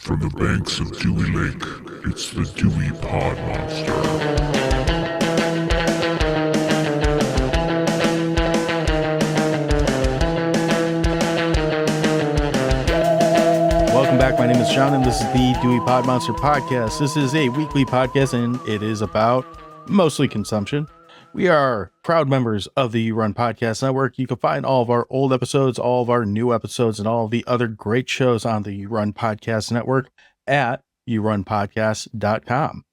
From the banks of Dewey Lake, it's the Dewey Pod Monster. Welcome back. My name is Sean, and this is the Dewey Pod Monster podcast. This is a weekly podcast, and it is about mostly consumption. We are proud members of the You Run Podcast Network. You can find all of our old episodes, all of our new episodes, and all of the other great shows on the You Run Podcast Network at yourunpodcast.com.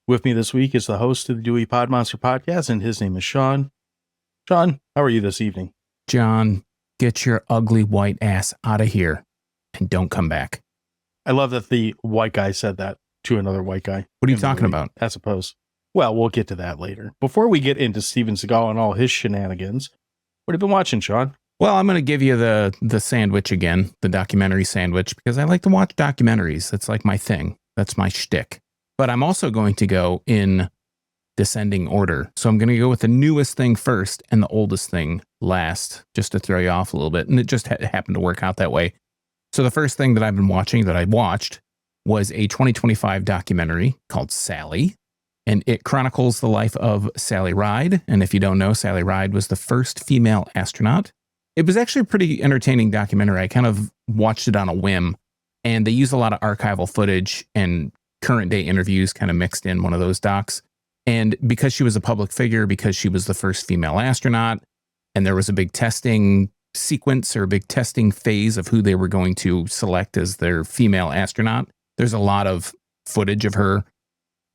With me this week is the host of the Dewey Pod Monster podcast, and his name is Sean. Sean, how are you this evening? John, get your ugly white ass out of here and don't come back. I love that the white guy said that to another white guy. What are you talking about? I suppose. Well, we'll get to that later. Before we get into Steven Seagal and all his shenanigans, what have you been watching, Sean? Well, I'm going to give you the sandwich again, the documentary sandwich, because I like to watch documentaries. That's like my thing. That's my shtick. But I'm also going to go in descending order. So I'm going to go with the newest thing first and the oldest thing last, just to throw you off a little bit. And it just happened to work out that way. So the first thing that I've been watching that I watched was a 2025 documentary called Sally. And it chronicles the life of Sally Ride. And if you don't know, Sally Ride was the first female astronaut. It was actually a pretty entertaining documentary. I kind of watched it on a whim, and they use a lot of archival footage and current day interviews kind of mixed in one of those docs. And because she was a public figure, because she was the first female astronaut, and there was a big testing sequence or a big testing phase of who they were going to select as their female astronaut, there's a lot of footage of her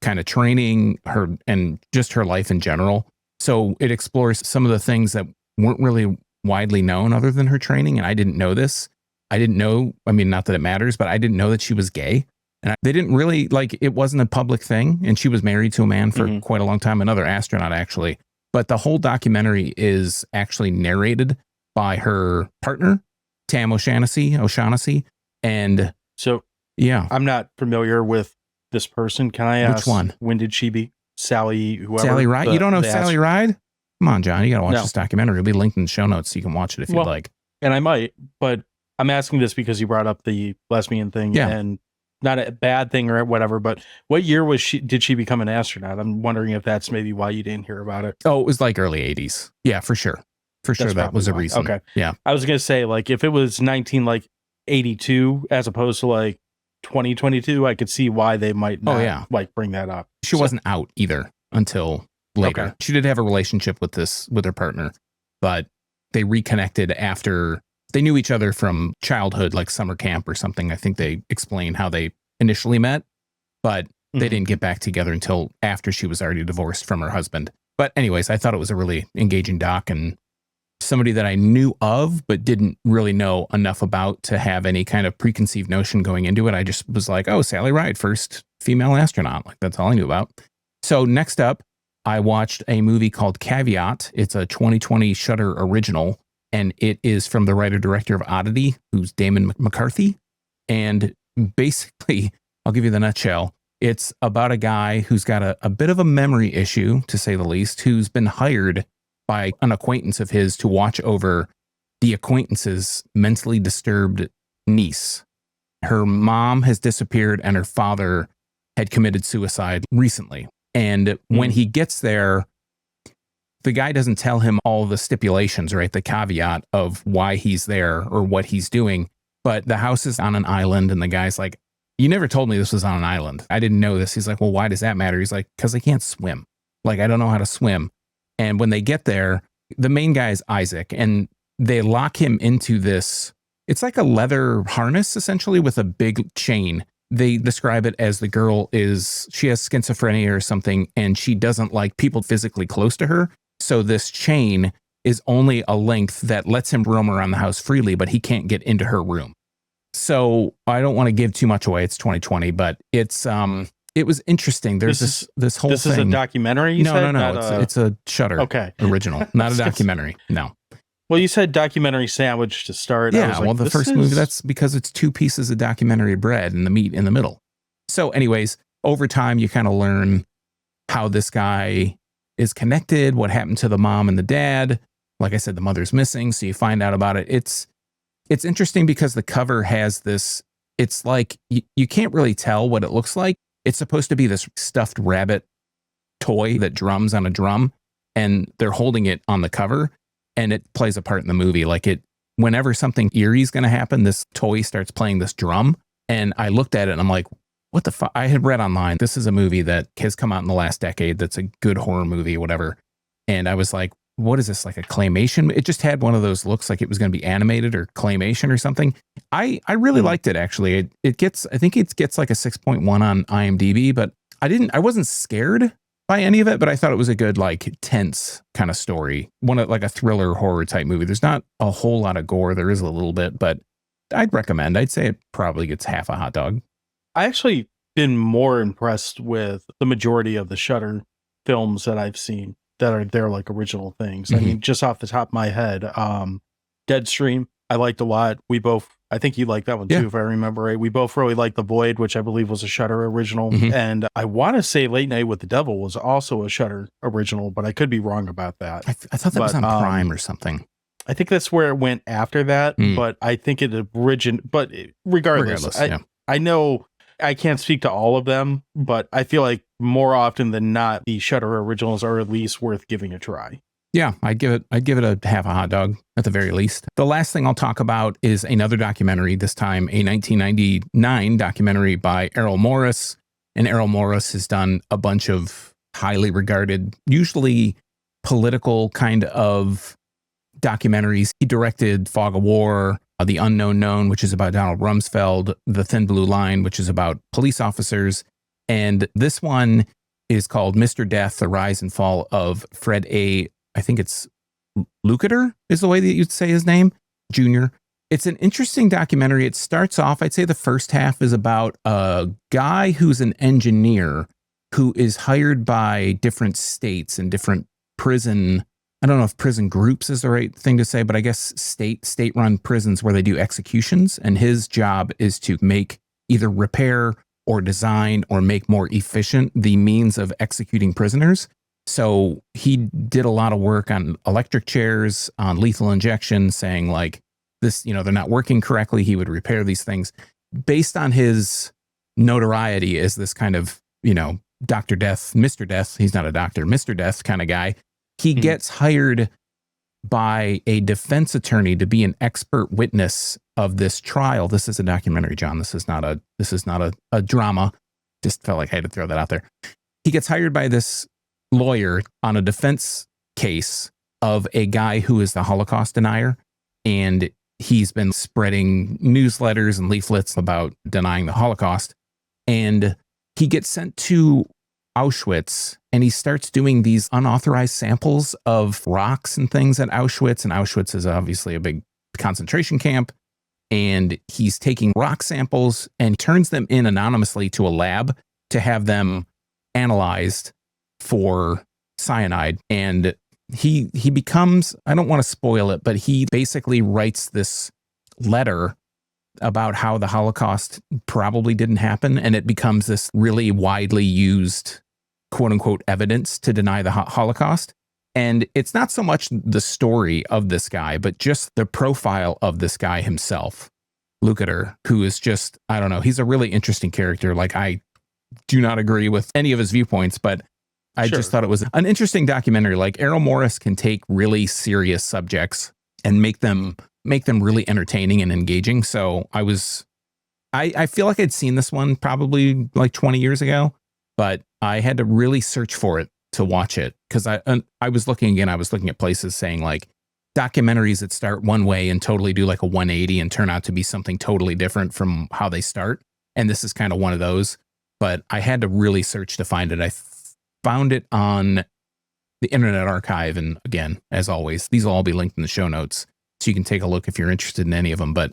kind of training, her and just her life in general. So it explores some of the things that weren't really widely known other than her training. And I didn't know this. I didn't know, I mean, not that it matters, but I didn't know that she was gay. And they didn't really, like, it wasn't a public thing. And she was married to a man for quite a long time, another astronaut, actually. But the whole documentary is actually narrated by her partner, Tam O'Shaughnessy. And so, yeah, I'm not familiar with this person. Can I ask, which one? When did she be? Sally, whoever? Sally Ride? You don't know Sally Ride? Come on, John, you got to watch No. this documentary. It'll be linked in the show notes so you can watch it if you'd like. And I might, but I'm asking this because you brought up the lesbian thing, and not a bad thing or whatever, but what year did she become an astronaut? I'm wondering if that's maybe why you didn't hear about it. Oh, it was like early 80s. Yeah, for sure. That was a reason. Okay. Yeah. I was going to say, like, if it was 1982 as opposed to like 2022, I could see why they might not like bring that up. She wasn't out either until later. Okay. She did have a relationship with her partner, but they reconnected after they knew each other from childhood, like summer camp or something. I think they explain how they initially met, but they didn't get back together until after she was already divorced from her husband. But anyways, I thought it was a really engaging doc and somebody that I knew of, but didn't really know enough about to have any kind of preconceived notion going into it. I just was like, oh, Sally Ride, first female astronaut. Like, that's all I knew about. So next up, I watched a movie called Caveat. It's a 2020 Shudder original, and it is from the writer-director of Oddity, who's Damon McCarthy. And basically, I'll give you the nutshell. It's about a guy who's got a bit of a memory issue, to say the least, who's been hired by an acquaintance of his to watch over the acquaintance's mentally disturbed niece. Her mom has disappeared and her father had committed suicide recently. And when he gets there, the guy doesn't tell him all the stipulations, right? The caveat of why he's there or what he's doing. But the house is on an island and the guy's like, you never told me this was on an island. I didn't know this. He's like, well, why does that matter? He's like, because I can't swim. Like, I don't know how to swim. And when they get there, the main guy is Isaac, and they lock him into this. It's like a leather harness, essentially, with a big chain. They describe it as she has schizophrenia or something, and she doesn't like people physically close to her. So this chain is only a length that lets him roam around the house freely, but he can't get into her room. So I don't want to give too much away. It's 2020, but it was interesting. There's this whole thing. This is a documentary? You said? No. It's a Shudder original, not a documentary. No. Well, you said documentary sandwich to start. Yeah, well, the first movie, that's because it's two pieces of documentary bread and the meat in the middle. So anyways, over time, you kind of learn how this guy is connected, what happened to the mom and the dad. Like I said, the mother's missing, so you find out about it. It's interesting because the cover has this it's like you can't really tell what it looks like. It's supposed to be this stuffed rabbit toy that drums on a drum, and they're holding it on the cover, and it plays a part in the movie. Like whenever something eerie is going to happen, this toy starts playing this drum. And I looked at it and I'm like, what the fuck? I had read online, this is a movie that has come out in the last decade that's a good horror movie or whatever. And I was like, what is this, like a claymation? It just had one of those looks like it was going to be animated or claymation or something. I really liked it, actually. I think it gets like a 6.1 on IMDb, but I wasn't scared by any of it, but I thought it was a good, like, tense kind of story. Like a thriller horror type movie. There's not a whole lot of gore. There is a little bit, but I'd recommend. I'd say it probably gets half a hot dog. I actually been more impressed with the majority of the Shudder films that I've seen that are their like original things. I mean, just off the top of my head, Deadstream, I liked a lot. I think you liked that one too, if I remember right. We both really liked The Void, which I believe was a Shudder original. And I want to say Late Night with the Devil was also a Shudder original, but I could be wrong about that. I thought that was on Prime or something. I think that's where it went after that, but I think it originated, but regardless I know I can't speak to all of them, but I feel like more often than not, the Shudder originals are at least worth giving a try. Yeah, I'd give it a half a hot dog at the very least. The last thing I'll talk about is another documentary, this time a 1999 documentary by Errol Morris. And Errol Morris has done a bunch of highly regarded, usually political kind of documentaries. He directed Fog of War, The Unknown Known, which is about Donald Rumsfeld, The Thin Blue Line, which is about police officers. And this one is called Mr. Death, The Rise and Fall of Fred A. I think it's Leuchter is the way that you'd say his name, Jr. It's an interesting documentary. It starts off, I'd say the first half is about a guy who's an engineer who is hired by different states and different prison. I don't know if prison groups is the right thing to say, but I guess state-run prisons where they do executions. And his job is to make either repair or design or make more efficient the means of executing prisoners. So he did a lot of work on electric chairs, on lethal injection, saying like this, they're not working correctly. He would repair these things based on his notoriety as this kind of, Dr. Death, Mr. Death. He's not a doctor, Mr. Death kind of guy. He gets hired by a defense attorney to be an expert witness of this trial. This is a documentary, John. This is not a drama. Just felt like I had to throw that out there. He gets hired by this lawyer on a defense case of a guy who is the Holocaust denier. And he's been spreading newsletters and leaflets about denying the Holocaust. And he gets sent to Auschwitz, and he starts doing these unauthorized samples of rocks and things at Auschwitz. And Auschwitz is obviously a big concentration camp. And he's taking rock samples and turns them in anonymously to a lab to have them analyzed for cyanide. And he becomes, I don't want to spoil it, but he basically writes this letter about how the Holocaust probably didn't happen. And it becomes this really widely used, quote unquote, evidence to deny the Holocaust. And it's not so much the story of this guy, but just the profile of this guy himself, Leuchter, who is just, I don't know, he's a really interesting character. Like, I do not agree with any of his viewpoints, but I just thought it was an interesting documentary. Like, Errol Morris can take really serious subjects and make them really entertaining and engaging. So I feel like I'd seen this one probably like 20 years ago, but I had to really search for it to watch it. Cause I was looking at places saying like documentaries that start one way and totally do like a 180 and turn out to be something totally different from how they start. And this is kind of one of those, but I had to really search to find it. I found it on the Internet Archive. And again, as always, these will all be linked in the show notes, so you can take a look if you're interested in any of them. But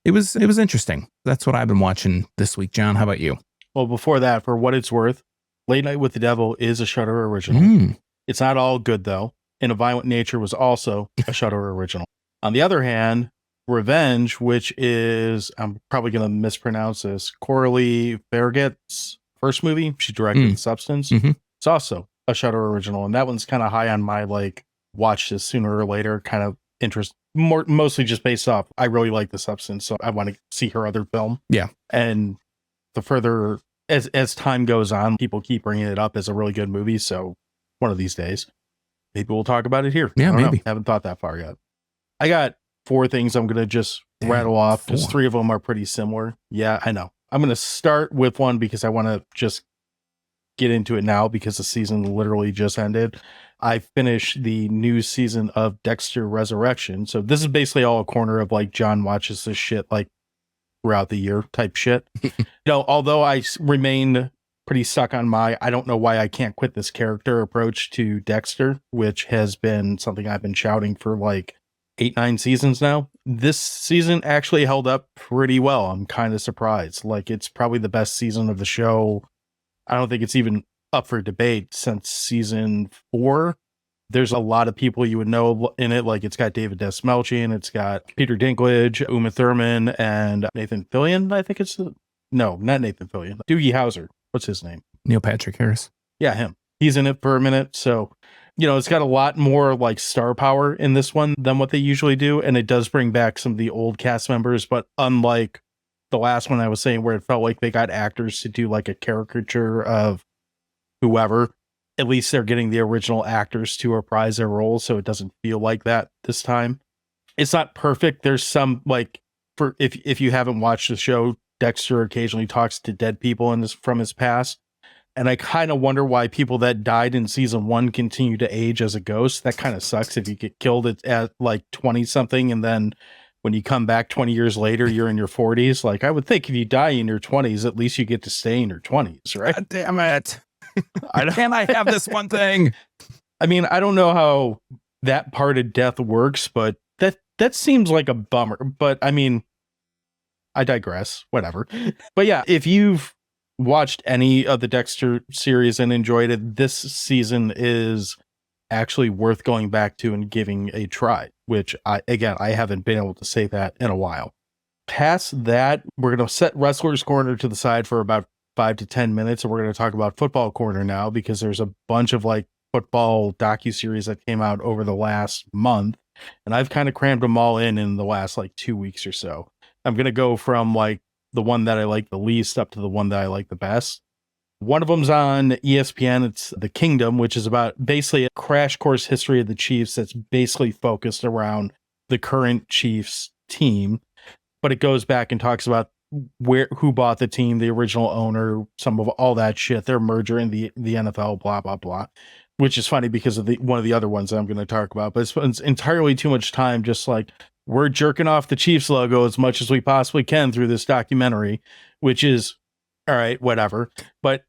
it was interesting. That's what I've been watching this week. John, how about you? Well, before that, for what it's worth, Late Night with the Devil is a Shudder original. It's not all good, though. And A Violent Nature was also a Shudder original. On the other hand, Revenge, which is, I'm probably going to mispronounce this, Coralie Farragut's first movie. She directed The Substance. It's also a Shudder original. And that one's kind of high on my, like, watch this sooner or later kind of interest mostly just based off, I really like The Substance, so I want to see her other film. Yeah. And the further, as time goes on, people keep bringing it up as a really good movie, so one of these days, maybe we'll talk about it here. Yeah, maybe. Haven't thought that far yet. I got 4 things I'm going to just rattle off, because 3 of them are pretty similar. Yeah, I know. I'm going to start with one because I want to just get into it now because the season literally just ended. I finished the new season of Dexter Resurrection. So this is basically all a corner of like John watches this shit like throughout the year type shit. Although I remain pretty stuck on I don't know why I can't quit this character approach to Dexter, which has been something I've been shouting for like 8-9 seasons now. This season actually held up pretty well. I'm kind of surprised. Like, it's probably the best season of the show. I don't think it's even up for debate since season 4. There's a lot of people you would know in it. Like, it's got David Dastmalchian, it's got Peter Dinklage, Uma Thurman, and Nathan Fillion. I think no, not Nathan Fillion. Doogie Howser. What's his name? Neil Patrick Harris. Yeah, him. He's in it for a minute. So, it's got a lot more like star power in this one than what they usually do. And it does bring back some of the old cast members, but unlike the last one I was saying where it felt like they got actors to do like a caricature of whoever, at least they're getting the original actors to reprise their roles, so it doesn't feel like that this time. It's not perfect. There's some like, for if you haven't watched the show, Dexter occasionally talks to dead people from his past. And I kind of wonder why people that died in season 1 continue to age as a ghost. That kind of sucks if you get killed at like 20 something and then when you come back 20 years later, you're in your 40s. Like, I would think if you die in your 20s, at least you get to stay in your 20s, right? God damn it. Can I have this one thing? I mean, I don't know how that part of death works, but that seems like a bummer. But I mean, I digress. Whatever. But yeah, if you've watched any of the Dexter series and enjoyed it, this season is actually worth going back to and giving a try, which I haven't been able to say that in a while. Past that, we're going to set Wrestler's Corner to the side for about 5 to 10 minutes, and we're going to talk about Football Corner now, because there's a bunch of like football docuseries that came out over the last month, and I've kind of crammed them all in the last like 2 weeks or so. I'm going to go from like the one that I like the least up to the one that I like the best. One of them's on ESPN. It's The Kingdom, which is about basically a crash course history of the Chiefs that's basically focused around the current Chiefs team. But it goes back and talks about who bought the team, the original owner, some of all that shit, their merger in the NFL, blah, blah, blah. Which is funny because of one of the other ones that I'm going to talk about. But it's entirely too much time just like, we're jerking off the Chiefs logo as much as we possibly can through this documentary, which is all right, whatever. But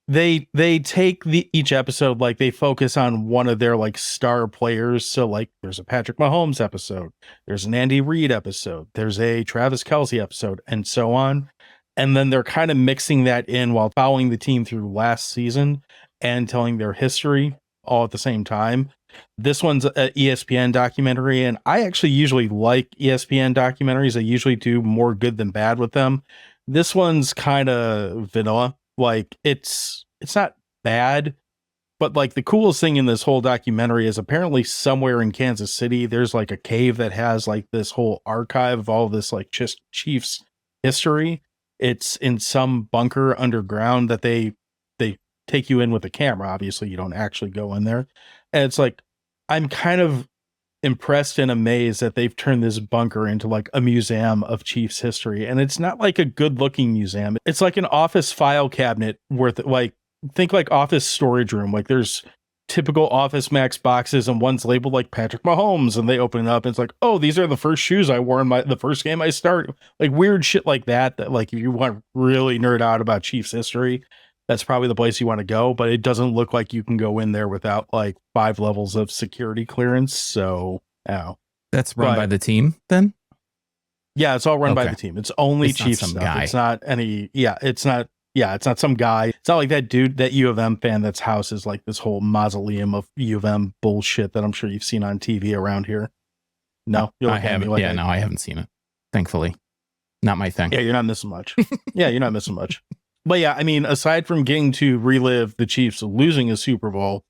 they take each episode, like they focus on one of their like star players. So like there's a Patrick Mahomes episode, there's an Andy Reid episode, there's a Travis Kelce episode, and so on. And then they're kind of mixing that in while following the team through last season and telling their history all at the same time. This one's an ESPN documentary, and I actually usually like ESPN documentaries. I usually do more good than bad with them. This one's kind of vanilla. Like, it's not bad, but like the coolest thing in this whole documentary is apparently somewhere in Kansas City, there's like a cave that has like this whole archive of all this like just Chiefs history. It's in some bunker underground that they take you in with a camera. Obviously, you don't actually go in there. And it's like, I'm kind of impressed and amazed that they've turned this bunker into like a museum of Chiefs history. And it's not like a good looking museum. It's like an office file cabinet worth, like, think like office storage room. Like there's typical Office Max boxes and one's labeled like Patrick Mahomes, and they open it up and it's like, oh, these are the first shoes I wore in the first game I started. Like weird shit like that like if you want to really nerd out about Chiefs history, that's probably the place you want to go, but it doesn't look like you can go in there without like 5 levels of security clearance. So, that's run by the team then? Yeah, it's all run by the team. It's only Chiefs stuff. Guy. It's not any, it's not some guy. It's not like that dude, that U of M fan that's house is like this whole mausoleum of U of M bullshit that I'm sure you've seen on TV around here. No, I haven't. Like I haven't seen it. Thankfully. Not my thing. Yeah, you're not missing much. You're not missing much. But yeah, I mean, aside from getting to relive the Chiefs losing a Super Bowl,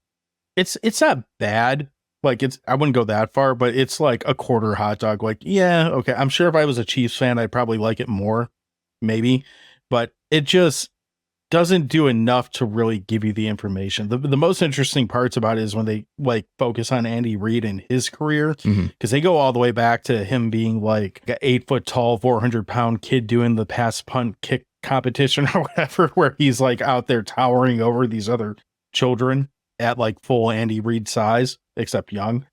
it's not bad. Like I wouldn't go that far, but it's like a quarter hot dog. Like, yeah, okay. I'm sure if I was a Chiefs fan, I'd probably like it more, maybe, but it just doesn't do enough to really give you the information. The most interesting parts about it is when they like focus on Andy Reid and his career, because they go all the way back to him being like an 8 foot tall, 400-pound kid doing the pass punt kick competition or whatever, where he's like out there towering over these other children at like full Andy Reid size, except young.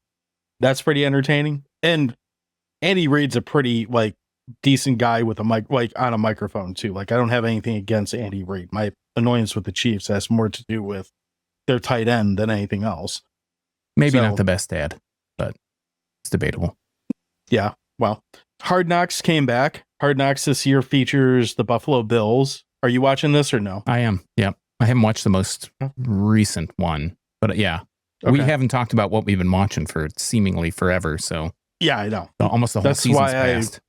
That's pretty entertaining. And Andy Reid's a pretty like decent guy with a mic, like on a microphone too. Like I don't have anything against Andy Reid. My annoyance with the Chiefs has more to do with their tight end than anything else. Maybe not the best dad, but it's debatable. Yeah. Well, Hard Knocks came back. Hard Knocks this year features the Buffalo Bills. Are you watching this or no? I am. Yeah. I haven't watched the most recent one, but yeah, we haven't talked about what we've been watching for seemingly forever. So yeah, I know. Almost the whole season's passed.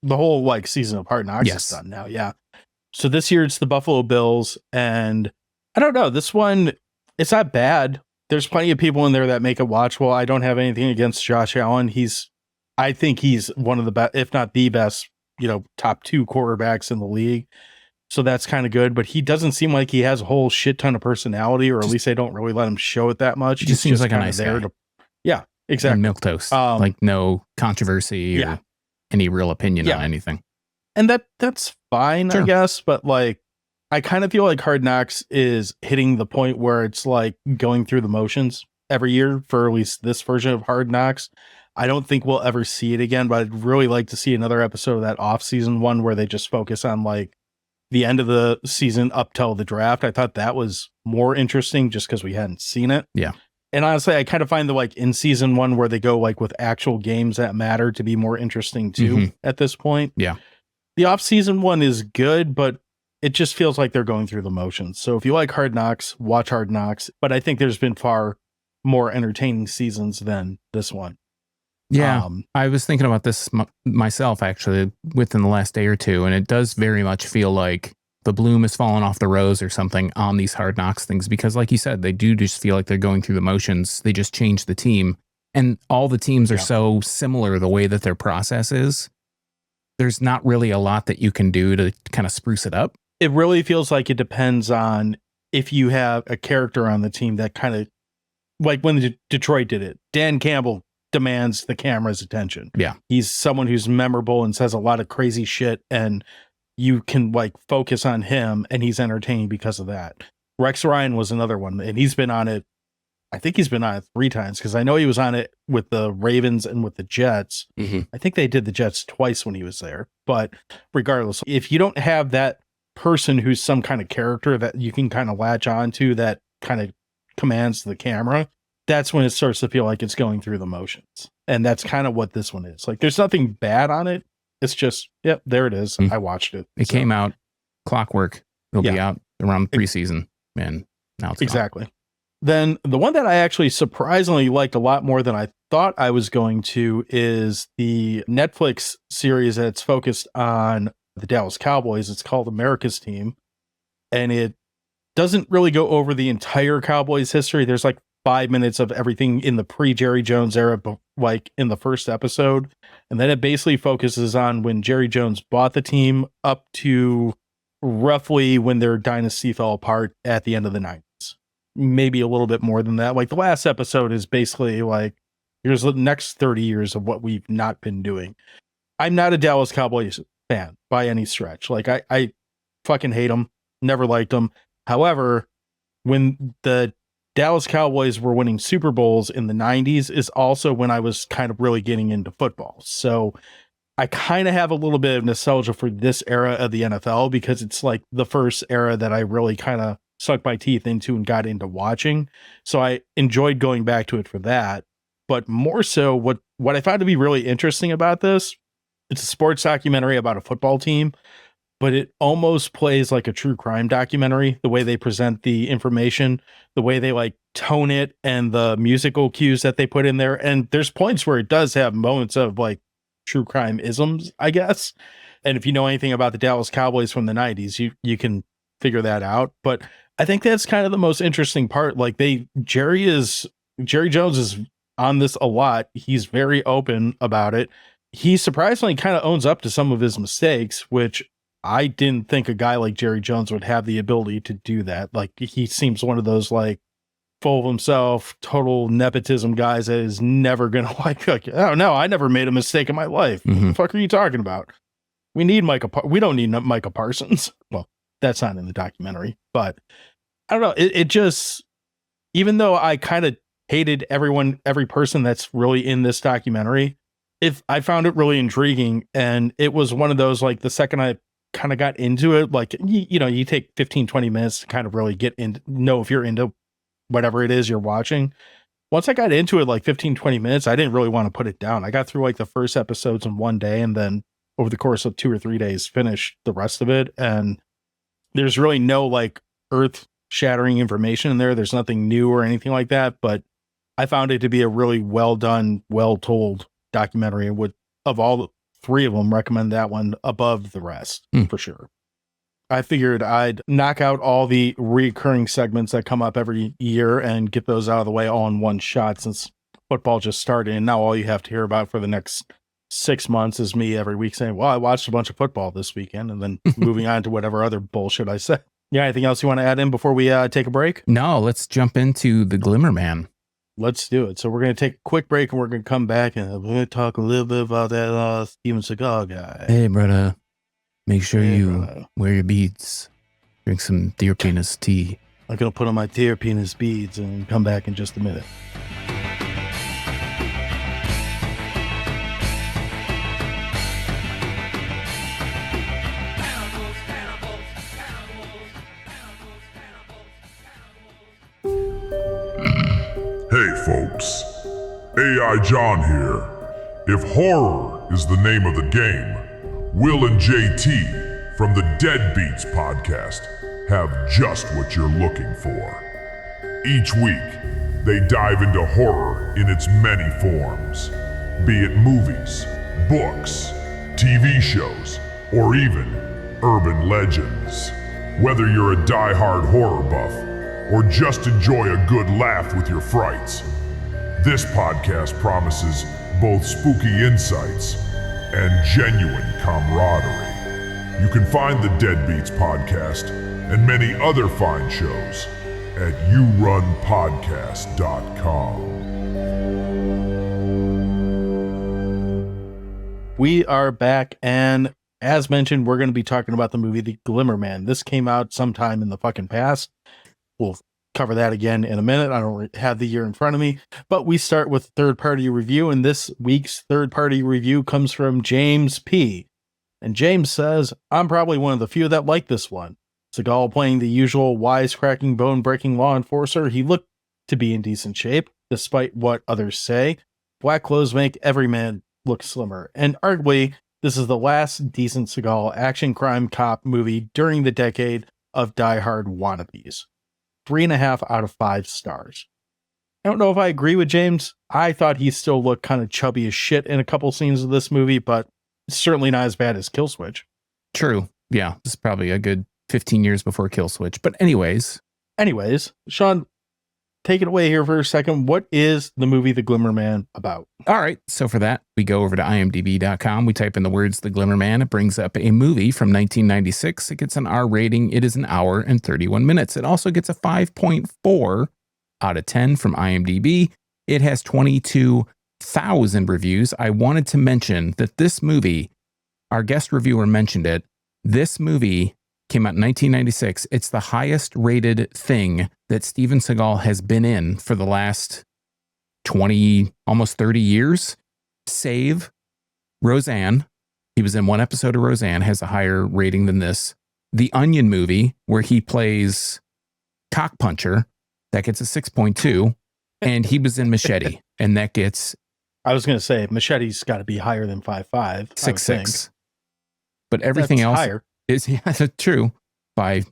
The whole like season of Hard Knocks is done now. Yeah. So this year it's the Buffalo Bills, and I don't know. This one, it's not bad. There's plenty of people in there that make it watchable. I don't have anything against Josh Allen. I think he's one of the best, if not the best, top 2 quarterbacks in the league. So that's kind of good, but he doesn't seem like he has a whole shit ton of personality, or at least they don't really let him show it that much. He just seems like a nice guy. Yeah, exactly. And milquetoast, like no controversy or any real opinion on anything. And that's fine, I guess. But like, I kind of feel like Hard Knocks is hitting the point where it's like going through the motions every year for at least this version of Hard Knocks. I don't think we'll ever see it again, but I'd really like to see another episode of that off-season one where they just focus on like the end of the season up till the draft. I thought that was more interesting just because we hadn't seen it. Yeah. And honestly, I kind of find the like in season one where they go like with actual games that matter to be more interesting too at this point. Yeah. The off season one is good, but it just feels like they're going through the motions. So if you like Hard Knocks, watch Hard Knocks. But I think there's been far more entertaining seasons than this one. Yeah, I was thinking about this myself, actually, within the last day or two, and it does very much feel like the bloom has fallen off the rose or something on these Hard Knocks things, because like you said, they do just feel like they're going through the motions. They just changed the team, and all the teams are so similar the way that their process is. There's not really a lot that you can do to kind of spruce it up. It really feels like it depends on if you have a character on the team that kind of, like when Detroit did it, Dan Campbell demands the camera's attention. Yeah. He's someone who's memorable and says a lot of crazy shit, and you can like focus on him, and he's entertaining because of that. Rex Ryan was another one, and he's been on it. I think he's been on it 3 times, because I know he was on it with the Ravens and with the Jets. I think they did the Jets twice when he was there. But regardless, if you don't have that person who's some kind of character that you can kind of latch on to that kind of commands the camera, that's when it starts to feel like it's going through the motions. And that's kind of what this one is. Like, there's nothing bad on it. It's just, yep, there it is. I watched it. It came out clockwork. It'll be out around preseason. And now it's exactly gone. Then the one that I actually surprisingly liked a lot more than I thought I was going to is the Netflix series that's focused on the Dallas Cowboys. It's called America's Team. And it doesn't really go over the entire Cowboys history. There's like 5 minutes of everything in the pre-Jerry Jones era, like in the first episode. And then it basically focuses on when Jerry Jones bought the team up to roughly when their dynasty fell apart at the end of the 90s. Maybe a little bit more than that. Like the last episode is basically like, here's the next 30 years of what we've not been doing. I'm not a Dallas Cowboys fan by any stretch. Like I fucking hate them. Never liked them. However, when the Dallas Cowboys were winning Super Bowls in the 90s is also when I was kind of really getting into football. So I kind of have a little bit of nostalgia for this era of the NFL, because it's like the first era that I really kind of sunk my teeth into and got into watching. So I enjoyed going back to it for that. But more so, what I found to be really interesting about this, it's a sports documentary about a football team, but it almost plays like a true crime documentary, the way they present the information, the way they like tone it, and the musical cues that they put in there. And there's points where it does have moments of like true crime isms, I guess. And if you know anything about the Dallas Cowboys from the 90s, you can figure that out. But I think that's kind of the most interesting part. Like Jerry Jones is on this a lot. He's very open about it. He surprisingly kind of owns up to some of his mistakes, which I didn't think a guy like Jerry Jones would have the ability to do that. Like, he seems one of those, like, full of himself, total nepotism guys that is never going to like, oh no, I never made a mistake in my life. What the fuck are you talking about? We need we don't need Micah Parsons. Well, that's not in the documentary, but I don't know. It just, even though I kind of hated every person that's really in this documentary, if I found it really intriguing, and it was one of those, like, the second I kind of got into it, like, you take 15, 20 minutes to kind of really get into, know if you're into whatever it is you're watching. Once I got into it, like 15, 20 minutes, I didn't really want to put it down. I got through like the first episodes in one day, and then over the course of 2 or 3 days, finished the rest of it. And there's really no like earth shattering information in there. There's nothing new or anything like that, but I found it to be a really well done, well told documentary, and would, of all 3 of them, recommend that one above the rest for sure. I figured I'd knock out all the recurring segments that come up every year and get those out of the way all in one shot, since football just started, and now all you have to hear about for the next 6 months is me every week saying, well, I watched a bunch of football this weekend, and then moving on to whatever other bullshit I said. Yeah, anything else you want to add in before we take a break? No, let's jump into the Glimmer Man. Let's do it. So we're going to take a quick break, and we're going to come back, and we're going to talk a little bit about that Steven Seagal guy. Hey, brother. Make sure you wear your beads. Drink some deer penis tea. I'm going to put on my deer penis beads and come back in just a minute. Hey folks, AI John here. If horror is the name of the game, Will and JT from the Deadbeats podcast have just what you're looking for. Each week, they dive into horror in its many forms, be it movies, books, TV shows, or even urban legends. Whether you're a die-hard horror buff or just enjoy a good laugh with your frights, this podcast promises both spooky insights and genuine camaraderie. You can find the Deadbeats podcast and many other fine shows at yourunpodcast.com. We are back, and as mentioned, we're going to be talking about the movie The Glimmer Man. This came out sometime in the fucking past. We'll cover that again in a minute. I don't have the year in front of me, but we start with third-party review, and this week's third-party review comes from James P. And James says, I'm probably one of the few that like this one. Seagal playing the usual wisecracking, bone-breaking law enforcer, he looked to be in decent shape, despite what others say. Black clothes make every man look slimmer, and arguably, this is the last decent Seagal action crime cop movie during the decade of die-hard wannabes. 3.5 out of 5 stars. I don't know if I agree with James. I thought he still looked kind of chubby as shit in a couple scenes of this movie, but certainly not as bad as Kill Switch. True. Yeah, this is probably a good 15 years before Kill Switch. But anyways, Sean, take it away here for a second. What is the movie The Glimmer Man about? All right. So for that, we go over to imdb.com. We type in the words The Glimmer Man. It brings up a movie from 1996. It gets an R rating. It is an hour and 31 minutes. It also gets a 5.4 out of 10 from IMDb. It has 22,000 reviews. I wanted to mention that this movie, our guest reviewer mentioned it. This movie came out in 1996. It's the highest rated thing that Steven Seagal has been in for the last 20, almost 30 years. Save Roseanne. He was in one episode of Roseanne, has a higher rating than this. The Onion movie, where he plays Cockpuncher, that gets a 6.2. And he was in Machete, and that gets... I was going to say, Machete's got to be higher than 5.5. 6.6. But everything else higher. Is true. By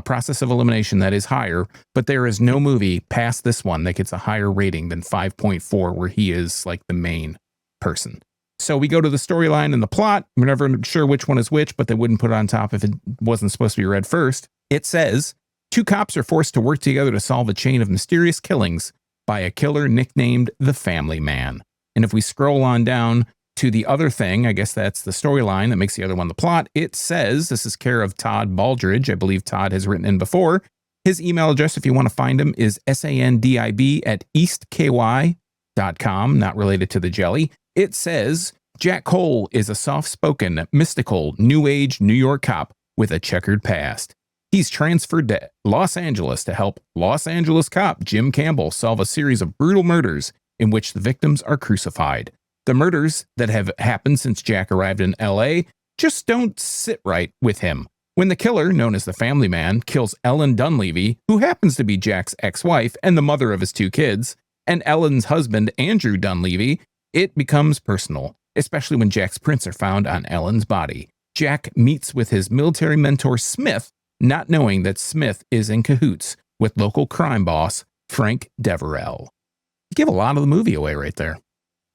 process of elimination, that is higher. But there is no movie past this one that gets a higher rating than 5.4, where he is like the main person. So we go to the storyline and the plot. We're never sure which one is which, but they wouldn't put it on top if it wasn't supposed to be read first. It says, 2 cops are forced to work together to solve a chain of mysterious killings by a killer nicknamed the Family Man. And if we scroll on down to the other thing, I guess that's the storyline that makes the other one the plot. It says, this is care of Todd Baldridge. I believe Todd has written in before. His email address, if you want to find him, is sandib@eastky.com, not related to the jelly. It says, Jack Cole is a soft-spoken, mystical, new age New York cop with a checkered past. He's transferred to Los Angeles to help Los Angeles cop Jim Campbell solve a series of brutal murders in which the victims are crucified. The murders that have happened since Jack arrived in LA just don't sit right with him. When the killer, known as the Family Man, kills Ellen Dunleavy, who happens to be Jack's ex-wife and the mother of his 2 kids, and Ellen's husband, Andrew Dunleavy, it becomes personal, especially when Jack's prints are found on Ellen's body. Jack meets with his military mentor, Smith, not knowing that Smith is in cahoots with local crime boss, Frank Deverell. You give a lot of the movie away right there.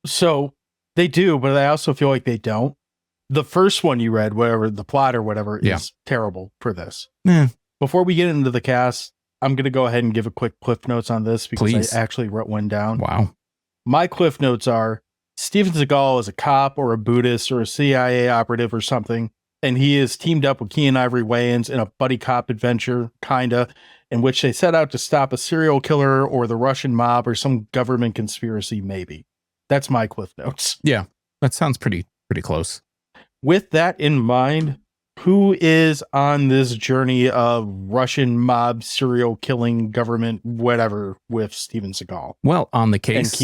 So they do, but I also feel like they don't. The first one you read, whatever the plot or whatever, is terrible for this. Before we get into the cast, I'm going to go ahead and give a quick cliff notes on this because Please. I actually wrote one down. Wow. My cliff notes are Steven Seagal is a cop or a Buddhist or a CIA operative or something, and he is teamed up with Keenan Ivory Wayans in a buddy cop adventure, kinda, in which they set out to stop a serial killer or the Russian mob or some government conspiracy, maybe. That's my cliff notes. Yeah, that sounds pretty close. With that in mind, who is on this journey of Russian mob, serial killing, government, whatever, with Steven Seagal? Well, on the case...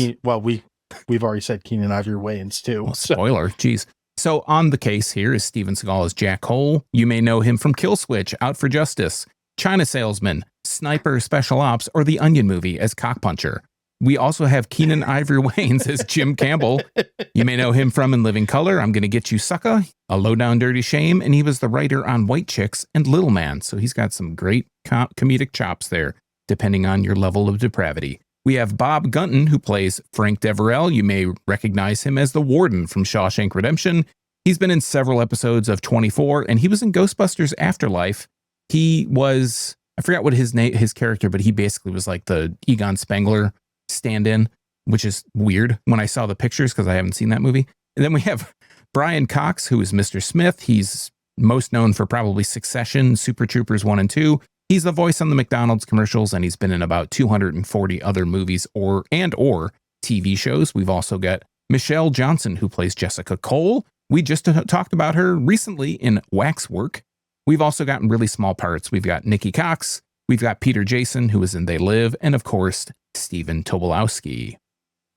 We've already said Keenan Ivory Wayans, too. Well, spoiler, geez. So on the case here is Steven Seagal as Jack Cole. You may know him from Kill Switch, Out for Justice, China Salesman, Sniper Special Ops, or The Onion Movie as Cockpuncher. We also have Keenan Ivory Wayans as Jim Campbell. You may know him from In Living Color, I'm Gonna Get You Sucker, A Low Down Dirty Shame, and he was the writer on White Chicks and Little Man, so he's got some great comedic chops there, depending on your level of depravity. We have Bob Gunton, who plays Frank Deverell. You may recognize him as the Warden from Shawshank Redemption. He's been in several episodes of 24, and he was in Ghostbusters Afterlife. He was, I forgot what his character, but he basically was like the Egon Spengler stand-in, which is weird when I saw the pictures because I haven't seen that movie. And then we have Brian Cox, who is Mr. Smith. He's most known for probably Succession, Super Troopers 1 and 2. He's the voice on the McDonald's commercials, and he's been in about 240 other movies or TV shows. We've also got Michelle Johnson, who plays Jessica Cole. We just talked about her recently in Waxwork. We've also gotten really small parts. We've got Nikki Cox. We've got Peter Jason, who is in They Live, and of course, Stephen Tobolowsky.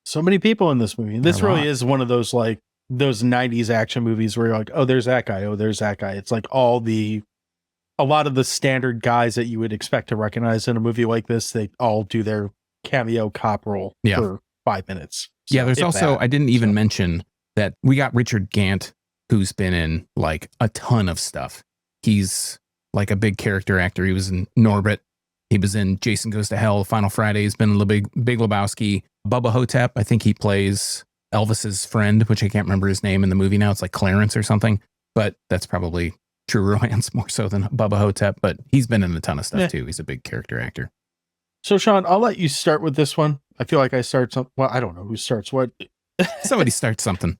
So many people in this movie. This really is one of those like those 90s action movies where you're like, oh, there's that guy. Oh, there's that guy. It's like a lot of the standard guys that you would expect to recognize in a movie like this. They all do their cameo cop role for 5 minutes. So there's also, I didn't even mention that we got Richard Gant, who's been in like a ton of stuff. He's like a big character actor. He was in Norbit. He was in Jason Goes to Hell, Final Friday. He's been in Big Lebowski. Bubba Hotep, I think he plays Elvis's friend, which I can't remember his name in the movie now. It's like Clarence or something, but that's probably true romance more so than Bubba Hotep, but he's been in a ton of stuff too. He's a big character actor. So Sean, I'll let you start with this one. I feel like I start well, I don't know who starts what. Somebody starts something.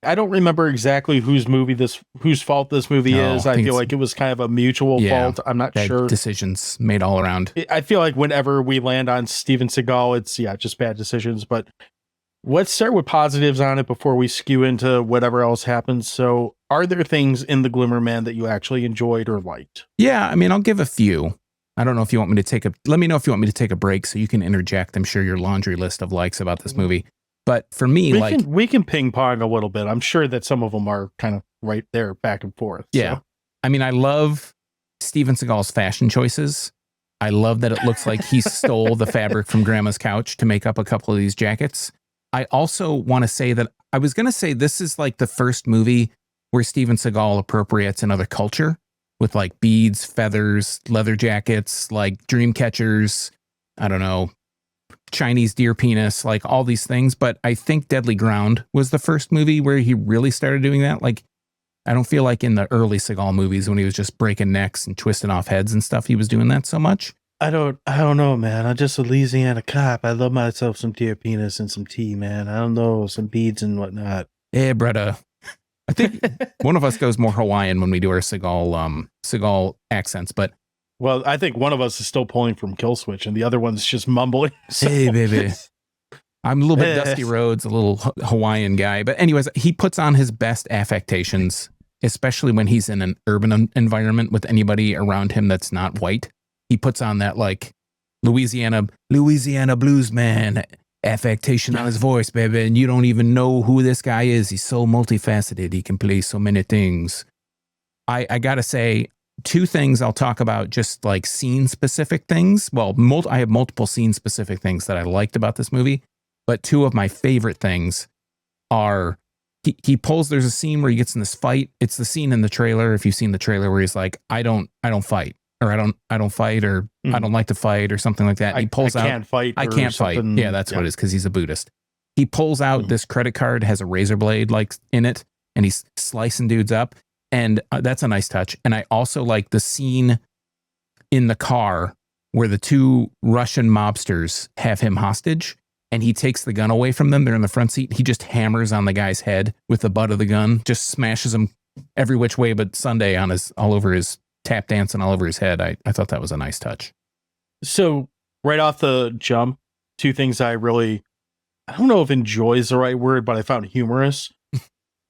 I don't remember exactly whose fault this movie is. I feel like it was kind of a mutual fault. I'm not sure. Decisions made all around. I feel like whenever we land on Steven Seagal, it's just bad decisions. But let's start with positives on it before we skew into whatever else happens. So are there things in the Glimmer Man that you actually enjoyed or liked? Yeah, I mean, I'll give a few. I don't know if you want me to let me know if you want me to take a break so you can interject, I'm sure, your laundry list of likes about this movie. But for me, we can ping pong a little bit. I'm sure that some of them are kind of right there, back and forth. Yeah. So. I mean, I love Steven Seagal's fashion choices. I love that it looks like he stole the fabric from Grandma's couch to make up a couple of these jackets. I also want to say that I was going to say this is like the first movie where Steven Seagal appropriates another culture with like beads, feathers, leather jackets, like dream catchers. I don't know. Chinese deer penis, like all these things. But I think Deadly Ground was the first movie where he really started doing that. Like, I don't feel like in the early Seagal movies when he was just breaking necks and twisting off heads and stuff, he was doing that so much. I don't know, man. I'm just a Louisiana cop. I love myself some deer penis and some tea, man. I don't know, some beads and whatnot. Yeah, brother. I think one of us goes more Hawaiian when we do our Seagal accents, but well, I think one of us is still pulling from Kill Switch and the other one's just mumbling. So. Hey, baby. I'm a little bit Dusty Rhodes, a little Hawaiian guy. But anyways, he puts on his best affectations, especially when he's in an urban environment with anybody around him that's not white. He puts on that like Louisiana blues man affectation on his voice, baby. And you don't even know who this guy is. He's so multifaceted. He can play so many things. I got to say, two things I'll talk about, just like scene specific things. Well, I have multiple scene specific things that I liked about this movie, but two of my favorite things are he pulls, there's a scene where he gets in this fight. It's the scene in the trailer. If you've seen the trailer where he's like, I don't fight, or I don't fight, or I don't like to fight, or something like that. He pulls out, I can't fight. Yeah, that's what it is, because he's a Buddhist. He pulls out this credit card, has a razor blade like in it, and he's slicing dudes up. And that's a nice touch. And I also like the scene in the car where the two Russian mobsters have him hostage and he takes the gun away from them. They're in the front seat. He just hammers on the guy's head with the butt of the gun, just smashes him every which way but Sunday on all over his tap dancing all over his head. I thought that was a nice touch. So right off the jump, two things I don't know if enjoy is the right word, but I found humorous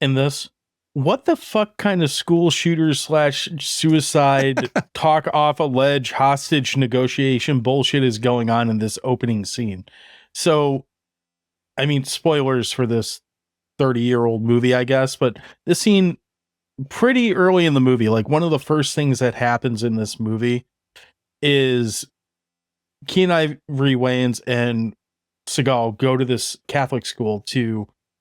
in this. What the fuck kind of school shooter / suicide talk off a ledge hostage negotiation bullshit is going on in this opening scene? So, I mean, spoilers for this 30-year-old movie, I guess, but this scene pretty early in the movie, like one of the first things that happens in this movie is Keenan Ivory Wayans and Seagal go to this Catholic school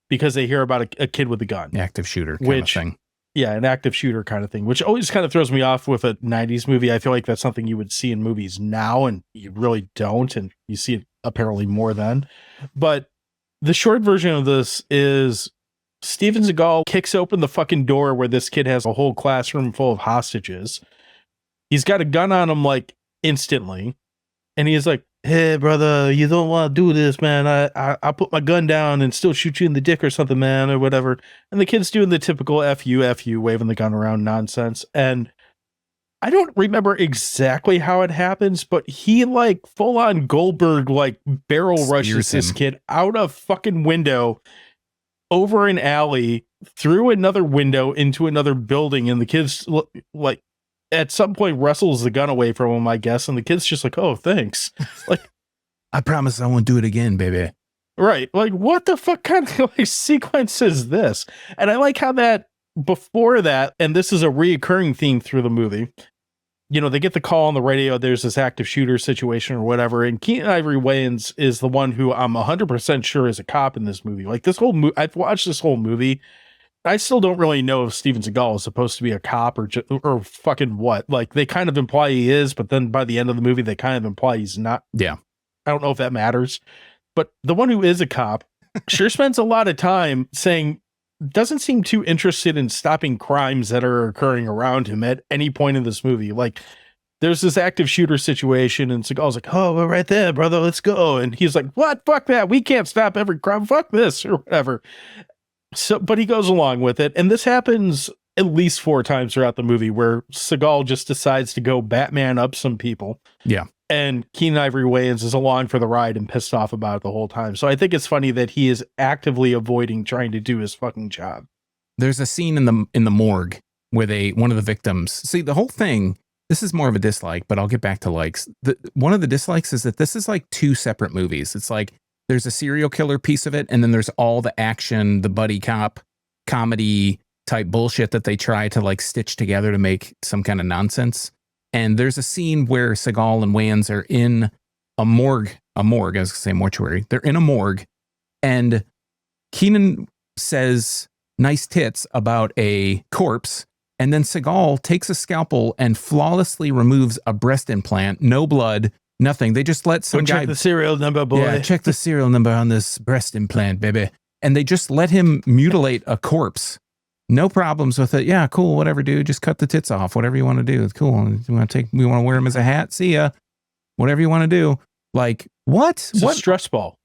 because they hear about a kid with a gun. Active shooter kind of thing. Yeah, an active shooter kind of thing, which always kind of throws me off with a 90s movie. I feel like that's something you would see in movies now, and you really don't, and you see it apparently more then. But the short version of this is Steven Seagal kicks open the fucking door where this kid has a whole classroom full of hostages. He's got a gun on him like instantly, and he's like, hey, brother, you don't want to do this, man. I'll put my gun down and still shoot you in the dick or something, man, or whatever. And the kid's doing the typical F you, waving the gun around nonsense. And I don't remember exactly how it happens, but he like full on Goldberg, like barrel rushes this kid out a fucking window, over an alley, through another window into another building. And the kid's like, at some point wrestles the gun away from him, I guess, and the kid's just like, oh, thanks. Like, I promise I won't do it again, baby. Right. Like, what the fuck kind of like sequence is this? And I like how that before that, and this is a reoccurring theme through the movie, you know, they get the call on the radio, there's this active shooter situation or whatever, and Keenan Ivory Wayans is the one who I'm 100% sure is a cop in this movie. Like, this whole I've watched this whole movie. I still don't really know if Steven Seagal is supposed to be a cop or fucking what. Like, they kind of imply he is, but then by the end of the movie, they kind of imply he's not. Yeah. I don't know if that matters. But the one who is a cop sure spends a lot of time doesn't seem too interested in stopping crimes that are occurring around him at any point in this movie. Like, there's this active shooter situation, and Seagal's like, oh, we're right there, brother, let's go. And he's like, what? Fuck that. We can't stop every crime. Fuck this, or whatever. So, but he goes along with it. And this happens at least 4 times throughout the movie where Seagal just decides to go Batman up some people. Yeah. And Keenan Ivory Wayans is along for the ride and pissed off about it the whole time. So I think it's funny that he is actively avoiding trying to do his fucking job. There's a scene in the morgue where one of the victims, see the whole thing, this is more of a dislike, but I'll get back to likes. One of the dislikes is that this is like 2 separate movies. It's like, there's a serial killer piece of it, and then there's all the action, the buddy cop comedy type bullshit that they try to like stitch together to make some kind of nonsense. And there's a scene where Seagal and Wayans are in a morgue, I was going to say mortuary. They're in a morgue, and Keenan says nice tits about a corpse, and then Seagal takes a scalpel and flawlessly removes a breast implant, no blood, nothing. They just let some guy... Check the serial number, boy. Yeah, check the serial number on this breast implant, baby. And they just let him mutilate a corpse. No problems with it. Yeah, cool, whatever, dude. Just cut the tits off. Whatever you want to do. It's cool. We want to wear them as a hat. See ya. whatever you want to do. Like, what? It's what a stress ball.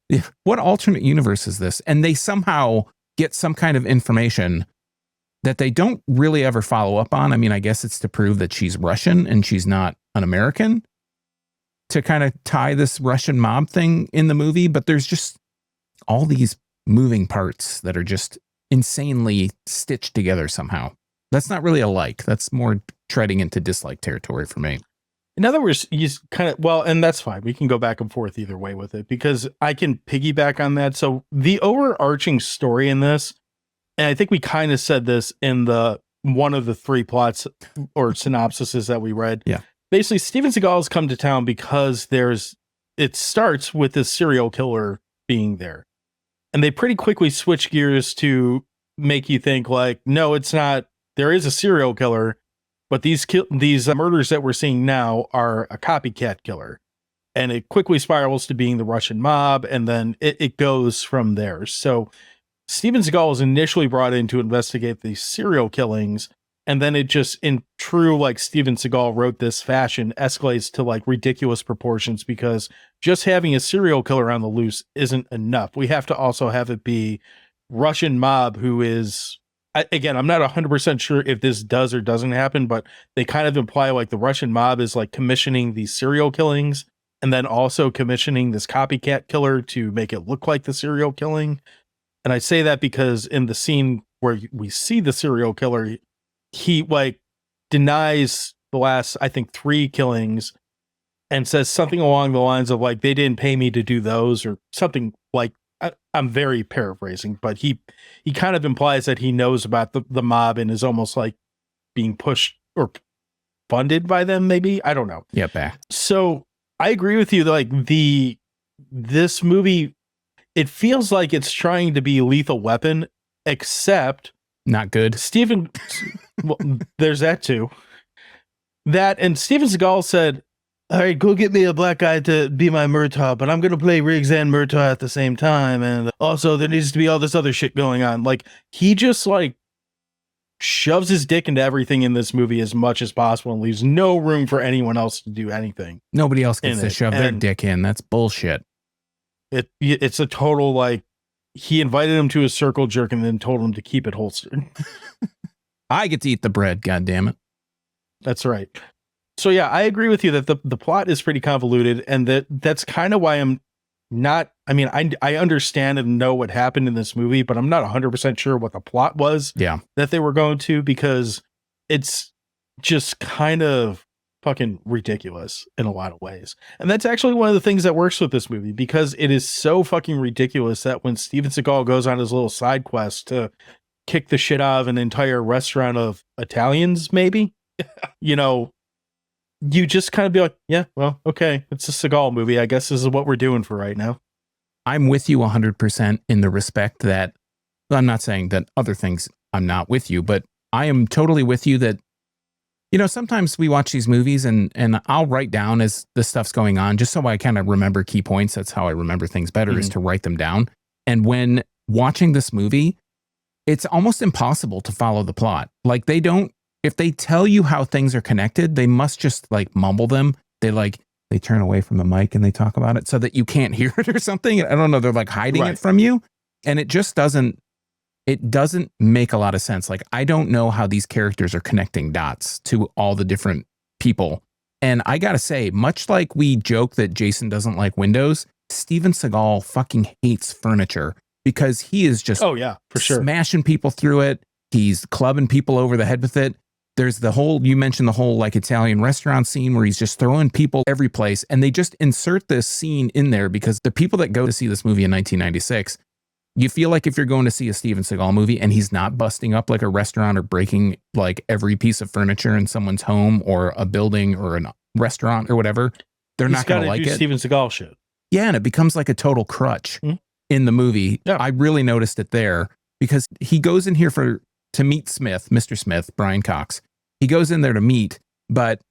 What alternate universe is this? And they somehow get some kind of information that they don't really ever follow up on. I mean, I guess it's to prove that she's Russian and she's not an American, to kind of tie this Russian mob thing in the movie. But there's just all these moving parts that are just insanely stitched together somehow. That's not really a like. That's more treading into dislike territory for me. In other words, you kind of, well, and that's fine. We can go back and forth either way with it because I can piggyback on that. So the overarching story in this, and I think we kind of said this in one of the 3 plots or synopsises that we read. Yeah. Basically, Steven Seagal has come to town because it starts with this serial killer being there. And they pretty quickly switch gears to make you think like, no, it's not. There is a serial killer. But these murders that we're seeing now are a copycat killer. And it quickly spirals to being the Russian mob, and then it goes from there. So Steven Seagal was initially brought in to investigate these serial killings, and then it just, in true like Steven Seagal wrote this fashion, escalates to like ridiculous proportions because just having a serial killer on the loose isn't enough. We have to also have it be Russian mob who is... Again, I'm not 100% sure if this does or doesn't happen, but they kind of imply like the Russian mob is like commissioning these serial killings and then also commissioning this copycat killer to make it look like the serial killing. And I say that because in the scene where we see the serial killer, he like denies the last, I think, 3 killings and says something along the lines of like, they didn't pay me to do those or something like. I'm very paraphrasing, but he kind of implies that he knows about the mob and is almost like being pushed or funded by them, maybe. I don't know. Yeah, back. So I agree with you. Like this movie, it feels like it's trying to be Lethal Weapon, except not good. Well, there's that too. That and Steven Seagal said, all right, go get me a black guy to be my Murtaugh, but I'm going to play Riggs and Murtaugh at the same time. And also there needs to be all this other shit going on. Like he just like shoves his dick into everything in this movie as much as possible and leaves no room for anyone else to do anything. Nobody else gets to shove their dick in. That's bullshit. It's a total like he invited him to his circle jerk and then told him to keep it holstered. I get to eat the bread. God damn it. That's right. So yeah, I agree with you that the plot is pretty convoluted, and that's kind of why I'm not. I mean, I understand and know what happened in this movie, but I'm not 100% sure what the plot was. Yeah, that they were going to, because it's just kind of fucking ridiculous in a lot of ways. And that's actually one of the things that works with this movie, because it is so fucking ridiculous that when Steven Seagal goes on his little side quest to kick the shit out of an entire restaurant of Italians, maybe, you know. You just kind of be like, yeah, well, okay, it's a Seagal movie. I guess this is what we're doing for right now. I'm with you 100% in the respect that, well, I'm not saying that other things I'm not with you, but I am totally with you that, you know, sometimes we watch these movies and I'll write down as the stuff's going on, just so I kind of remember key points. That's how I remember things better, is to write them down. And when watching this movie, it's almost impossible to follow the plot. Like if they tell you how things are connected, they must just like mumble them. They turn away from the mic and they talk about it so that you can't hear it or something. I don't know. They're like hiding it from you. And it just doesn't make a lot of sense. Like, I don't know how these characters are connecting dots to all the different people. And I got to say, much like we joke that Jason doesn't like windows, Steven Seagal fucking hates furniture, because he is just smashing people through it. He's clubbing people over the head with it. There's you mentioned the whole like Italian restaurant scene where he's just throwing people every place, and they just insert this scene in there because the people that go to see this movie in 1996, you feel like if you're going to see a Steven Seagal movie and he's not busting up like a restaurant or breaking like every piece of furniture in someone's home or a building or a restaurant or whatever, they're not going to like it. Steven Seagal shit. Yeah, and it becomes like a total crutch in the movie. Yeah. I really noticed it there because he goes in here to meet Mr. Smith, Brian Cox. He goes in there to meet, but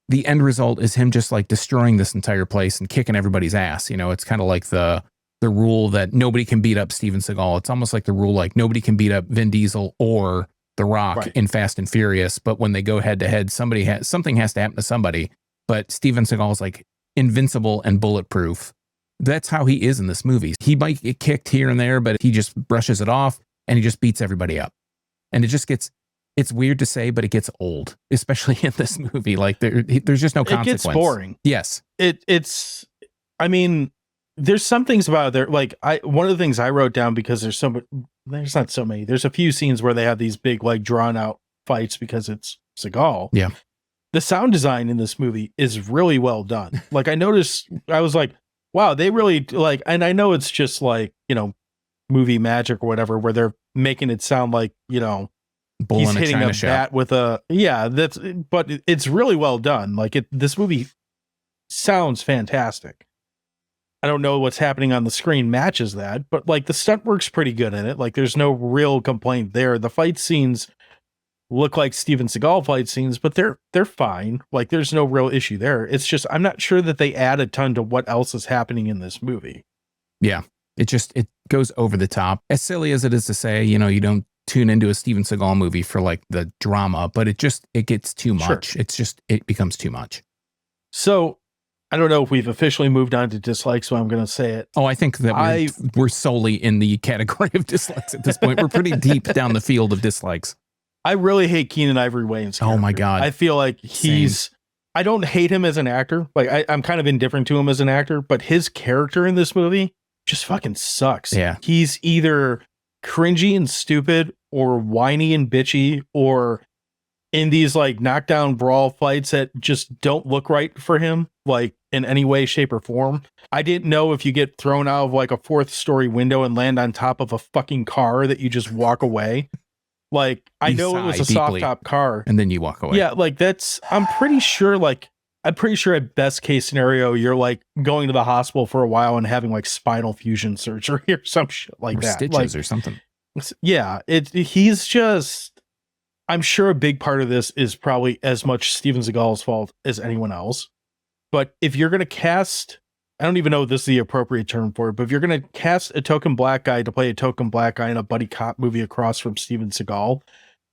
the end result is him just like destroying this entire place and kicking everybody's ass. You know, it's kind of like the rule that nobody can beat up Steven Seagal. It's almost like the rule like nobody can beat up Vin Diesel or The Rock in Fast and Furious. But when they go head to head, something has to happen to somebody. But Steven Seagal's like invincible and bulletproof. That's how he is in this movie. He might get kicked here and there, but he just brushes it off and he just beats everybody up. And it just gets, it's weird to say, but it gets old, especially in this movie. Like there's just no consequence. It gets boring. Yes. It's, I mean, there's some things about there. Like one of the things I wrote down, because there's not so many. There's a few scenes where they have these big, like, drawn out fights because it's Seagal. Yeah. The sound design in this movie is really well done. Like, I noticed, I was like, wow, they really like, and I know it's just like, movie magic or whatever, where they're making it sound like, Bull he's in hitting a shop. bat with but it's really well done. Like this movie sounds fantastic. I don't know what's happening on the screen matches that, but like the stunt work's pretty good in it. Like there's no real complaint there. The fight scenes look like Steven Seagal fight scenes, but they're fine. Like there's no real issue there. It's just, I'm not sure that they add a ton to what else is happening in this movie. Yeah. It goes over the top. As silly as it is to say, you don't tune into a Steven Seagal movie for like the drama, but it gets too much. Sure. It becomes too much. So I don't know if we've officially moved on to dislikes, so I'm going to say it. Oh, I think that we're solely in the category of dislikes at this point. We're pretty deep down the field of dislikes. I really hate Keenan Ivory Wayans. Oh my God. I feel like I don't hate him as an actor. Like I'm kind of indifferent to him as an actor, but his character in this movie just fucking sucks. Yeah. He's either cringy and stupid or whiny and bitchy, or in these like knockdown brawl fights that just don't look right for him, like in any way, shape, or form. I didn't know if you get thrown out of like a 4th story window and land on top of a fucking car that you just walk away. Like, I know it was a soft top car. And then you walk away. Yeah, like I'm pretty sure at best case scenario, you're like going to the hospital for a while and having like spinal fusion surgery or some shit like that. Stitches or something. Yeah, he's just, I'm sure a big part of this is probably as much Steven Seagal's fault as anyone else. But if you're going to cast, I don't even know if this is the appropriate term for it, but if you're going to cast a token black guy to play a token black guy in a buddy cop movie across from Steven Seagal,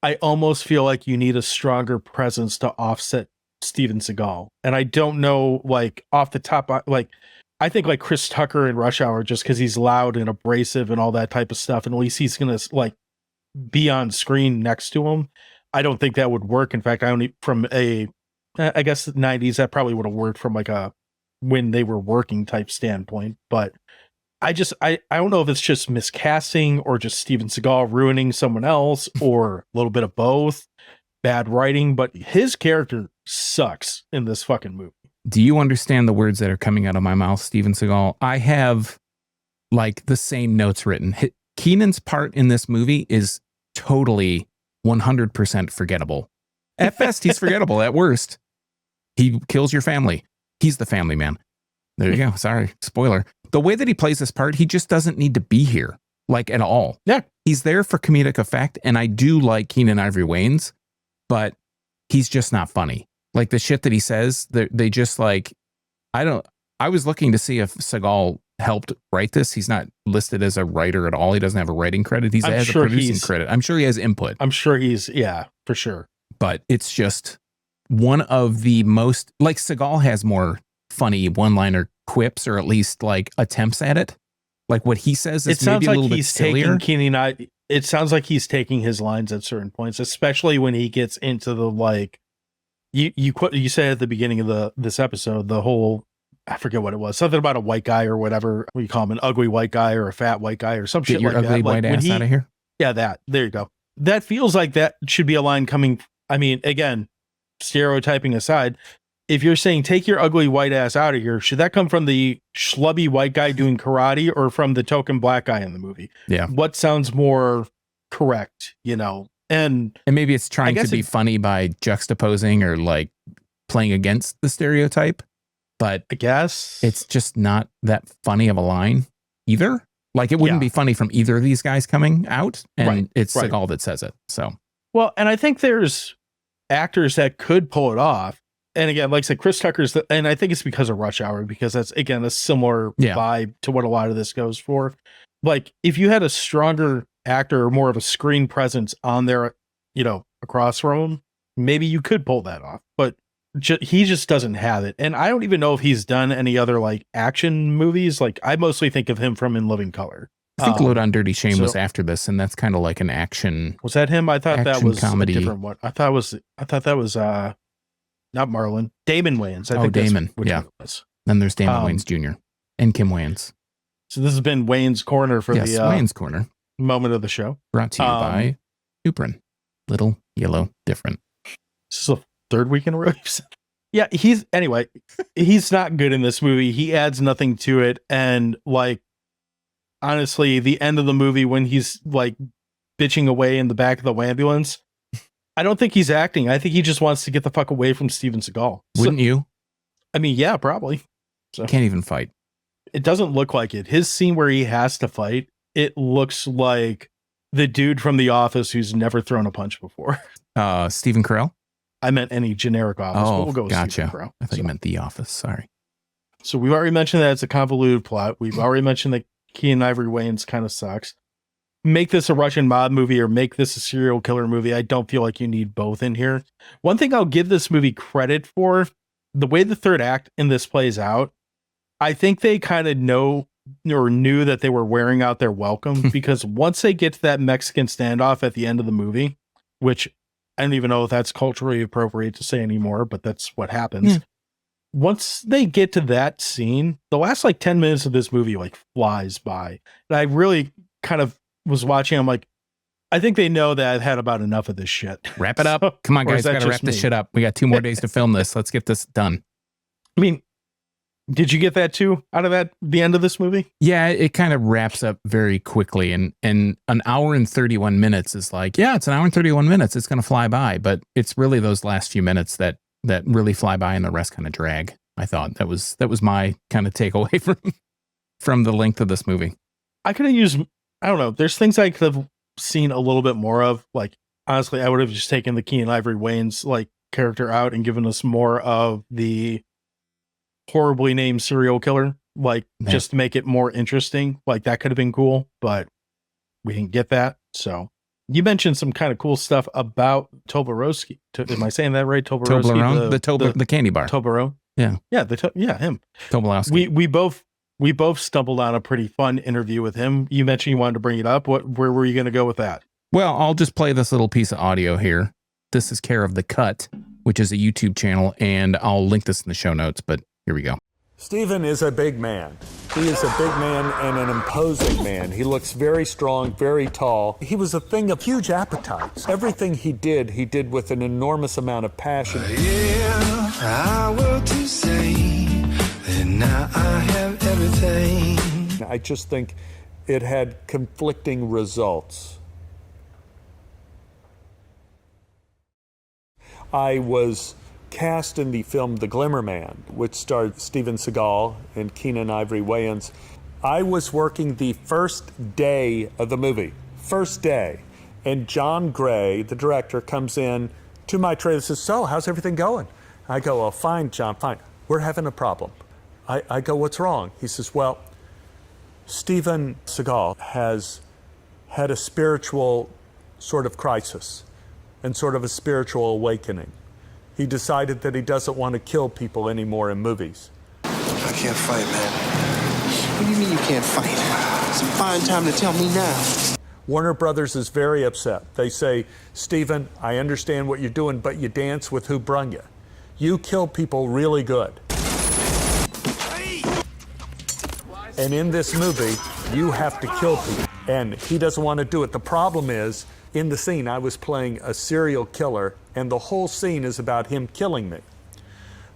I almost feel like you need a stronger presence to offset Steven Seagal. And I don't know, like off the top, like I think like Chris Tucker in Rush Hour, just because he's loud and abrasive and all that type of stuff, and at least he's going to like be on screen next to him. I don't think that would work. In fact, I guess the 90s, that probably would have worked from like a when they were working type standpoint. But I don't know if it's just miscasting or just Steven Seagal ruining someone else or a little bit of both. Bad writing, but his character sucks in this fucking movie. Do you understand the words that are coming out of my mouth, Steven Seagal? I have like the same notes written. Keenan's part in this movie is totally 100% forgettable. At best, he's forgettable. At worst, he kills your family. He's the family man. There you go. Sorry, spoiler. The way that he plays this part, he just doesn't need to be here, like at all. Yeah. He's there for comedic effect, and I do like Keenan Ivory Wayans, but he's just not funny. Like the shit that he says, they just like, I was looking to see if Seagal helped write this. He's not listed as a writer at all. He doesn't have a writing credit. He has a producing credit. I'm sure he has input. I'm sure yeah, for sure. But it's just one of the most, like Seagal has more funny one-liner quips, or at least like attempts at it. Like what he says is maybe a little bit sillier. It sounds like he's taking his lines at certain points, especially when he gets into the like, you said at the beginning of this episode, the whole, I forget what it was, something about a white guy or whatever we call him, an ugly white guy or a fat white guy or some shit like that. Get your ugly white ass out of here. Yeah, there you go. That feels like that should be a line coming. I mean, again, stereotyping aside, if you're saying take your ugly white ass out of here, should that come from the schlubby white guy doing karate or from the token black guy in the movie? Yeah. What sounds more correct, And maybe it's trying to be funny by juxtaposing or like playing against the stereotype, but I guess it's just not that funny of a line either. Like it wouldn't be funny from either of these guys coming out, and it's Seagal that says it. So, well, and I think there's actors that could pull it off. And again, like I said, Chris Tucker's, and I think it's because of Rush Hour, because that's, again, a similar vibe to what a lot of this goes for. Like, if you had a stronger actor or more of a screen presence on there, across from him, maybe you could pull that off. But he just doesn't have it. And I don't even know if he's done any other like action movies. Like I mostly think of him from In Living Color. I think Load on Dirty Shame was after this, and that's kind of like an action. Was that him? I thought that was comedy. A different one. I thought that was not Marlon. Damon Wayans. I think Damon. Yeah. Then there's Damon Wayans Jr. and Kim Wayans. So this has been Wayans Corner for the Wayans Corner moment of the show. Brought to you by Suprin. Little, yellow, different. This is the third week in a row. Yeah, he's not good in this movie. He adds nothing to it. And like, honestly, the end of the movie when he's like bitching away in the back of the ambulance, I don't think he's acting. I think he just wants to get the fuck away from Steven Seagal. Wouldn't you? I mean, yeah, probably. So can't even fight. It doesn't look like it. His scene where he has to fight, it looks like the dude from The Office who's never thrown a punch before. Stephen Carell? I meant any generic Office. Oh, But we'll go with gotcha. Stephen Carell. I thought you meant The Office. Sorry. So we've already mentioned that it's a convoluted plot. We've already mentioned that Keenan Ivory Wayans kind of sucks. Make this a Russian mob movie or make this a serial killer movie. I don't feel like you need both in here. One thing I'll give this movie credit for, the way the third act in this plays out, I think they kind of know or knew that they were wearing out their welcome because once they get to that Mexican standoff at the end of the movie, which I don't even know if that's culturally appropriate to say anymore, but that's what happens. Once they get to that scene, the last like 10 minutes of this movie like flies by. And I really kind of was watching. I'm like, I think they know that I've had about enough of this shit. Wrap it up. Come on, guys. Got to wrap this shit up. We got 2 more days to film this. Let's get this done. I mean, did you get that too out of the end of this movie? Yeah, it kind of wraps up very quickly. And an hour and 31 minutes is like, yeah, it's an hour and 31 minutes. It's going to fly by. But it's really those last few minutes that really fly by and the rest kind of drag. I thought that was my kind of takeaway from the length of this movie. I could have used, I don't know, there's things I could have seen a little bit more of. Like, honestly, I would have just taken the Keenan Ivory Wayans like character out and given us more of the horribly named serial killer, like just to make it more interesting. Like that could have been cool, but we didn't get that. So you mentioned some kind of cool stuff about Toborowski. Am I saying that right? Toblerone, the candy bar. Toblerone. Yeah. Yeah, him. Tobolowski. We both stumbled on a pretty fun interview with him. You mentioned you wanted to bring it up. Where were you going to go with that? Well, I'll just play this little piece of audio here. This is care of The Cut, which is a YouTube channel, and I'll link this in the show notes, but here we go. Steven is a big man. He is a big man and an imposing man. He looks very strong, very tall. He was a thing of huge appetites. Everything he did with an enormous amount of passion. I will to say that now I have everything. I just think it had conflicting results. I was cast in the film The Glimmer Man, which starred Steven Seagal and Keenan Ivory Wayans. I was working the first day of the movie, first day, and John Gray, the director, comes in to my trailer and says, "So, how's everything going?" I go, "Oh, fine, John, fine. We're having a problem." I go, "What's wrong?" He says, "Well, Steven Seagal has had a spiritual sort of crisis and sort of a spiritual awakening. He decided that he doesn't want to kill people anymore in movies." I can't fight, man. What do you mean you can't fight? It's a fine time to tell me now. Warner Brothers is very upset. They say, "Steven, I understand what you're doing, but you dance with who brung you. You kill people really good. And in this movie, you have to kill people." And he doesn't want to do it. The problem is, in the scene, I was playing a serial killer, and the whole scene is about him killing me.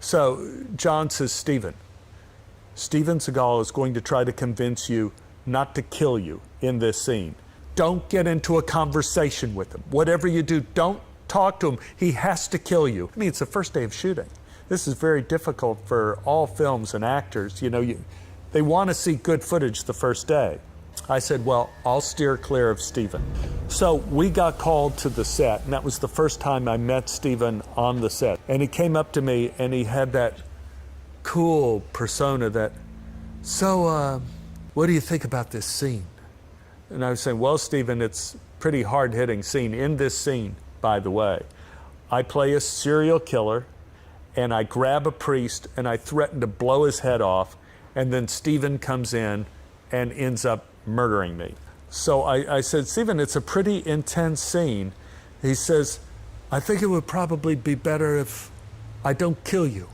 So John says, Steven Seagal is going to try to convince you not to kill you in this scene. Don't get into a conversation with him. Whatever you do, don't talk to him. He has to kill you. I mean, it's the first day of shooting. This is very difficult for all films and actors. You know, they want to see good footage the first day. I said, well, I'll steer clear of Steven. So we got called to the set, and that was the first time I met Steven on the set. And he came up to me, and he had that cool persona that, "So, what do you think about this scene?" And I was saying, well, Steven, it's a pretty hard-hitting scene. In this scene, by the way, I play a serial killer, and I grab a priest and I threaten to blow his head off, and then Steven comes in and ends up murdering me. So I said, Steven, it's a pretty intense scene. He says, I think it would probably be better if I don't kill you.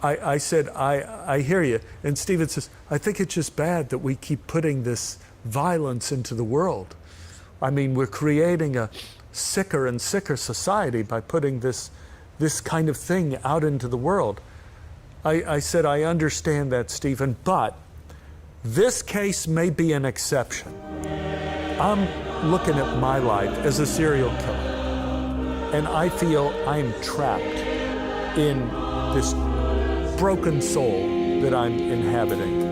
I said, I hear you. And Steven says, I think it's just bad that we keep putting this violence into the world. I mean, we're creating a sicker and sicker society by putting this kind of thing out into the world. I said, I understand that, Steven, but this case may be an exception. I'm looking at my life as a serial killer, and I feel I'm trapped in this broken soul that I'm inhabiting.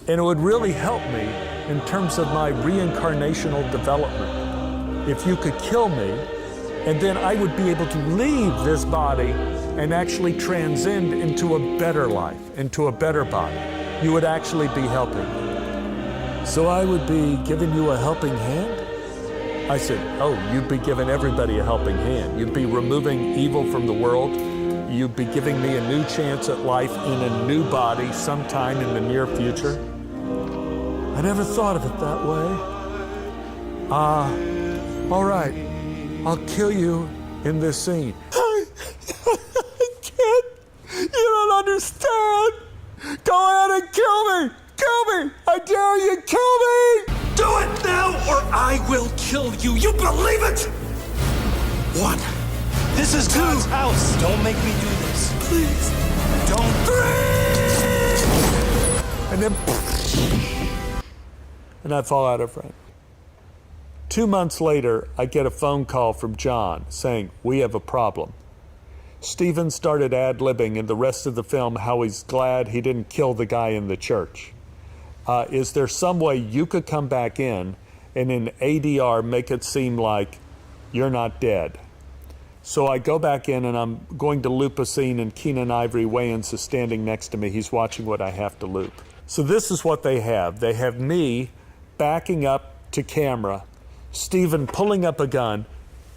And it would really help me in terms of my reincarnational development if you could kill me, and then I would be able to leave this body and actually transcend into a better life, into a better body. You would actually be helping me. So I would be giving you a helping hand? I said, oh, you'd be giving everybody a helping hand. You'd be removing evil from the world. You'd be giving me a new chance at life in a new body sometime in the near future. I never thought of it that way. All right, I'll kill you in this scene. I can't. You don't understand. Go ahead and kill me. Kill me. I dare you, kill me. Do it now or I will kill you. You believe it? 1. This is God's house. Don't make me do this. Please. Don't. 3. And then, and I fall out of frame. 2 months later, I get a phone call from John saying, we have a problem. Steven started ad-libbing in the rest of the film how he's glad he didn't kill the guy in the church. Is there some way you could come back in and in ADR make it seem like you're not dead? So I go back in and I'm going to loop a scene, and Keenan Ivory Wayans is standing next to me. He's watching what I have to loop. So this is what they have. They have me backing up to camera, Steven pulling up a gun,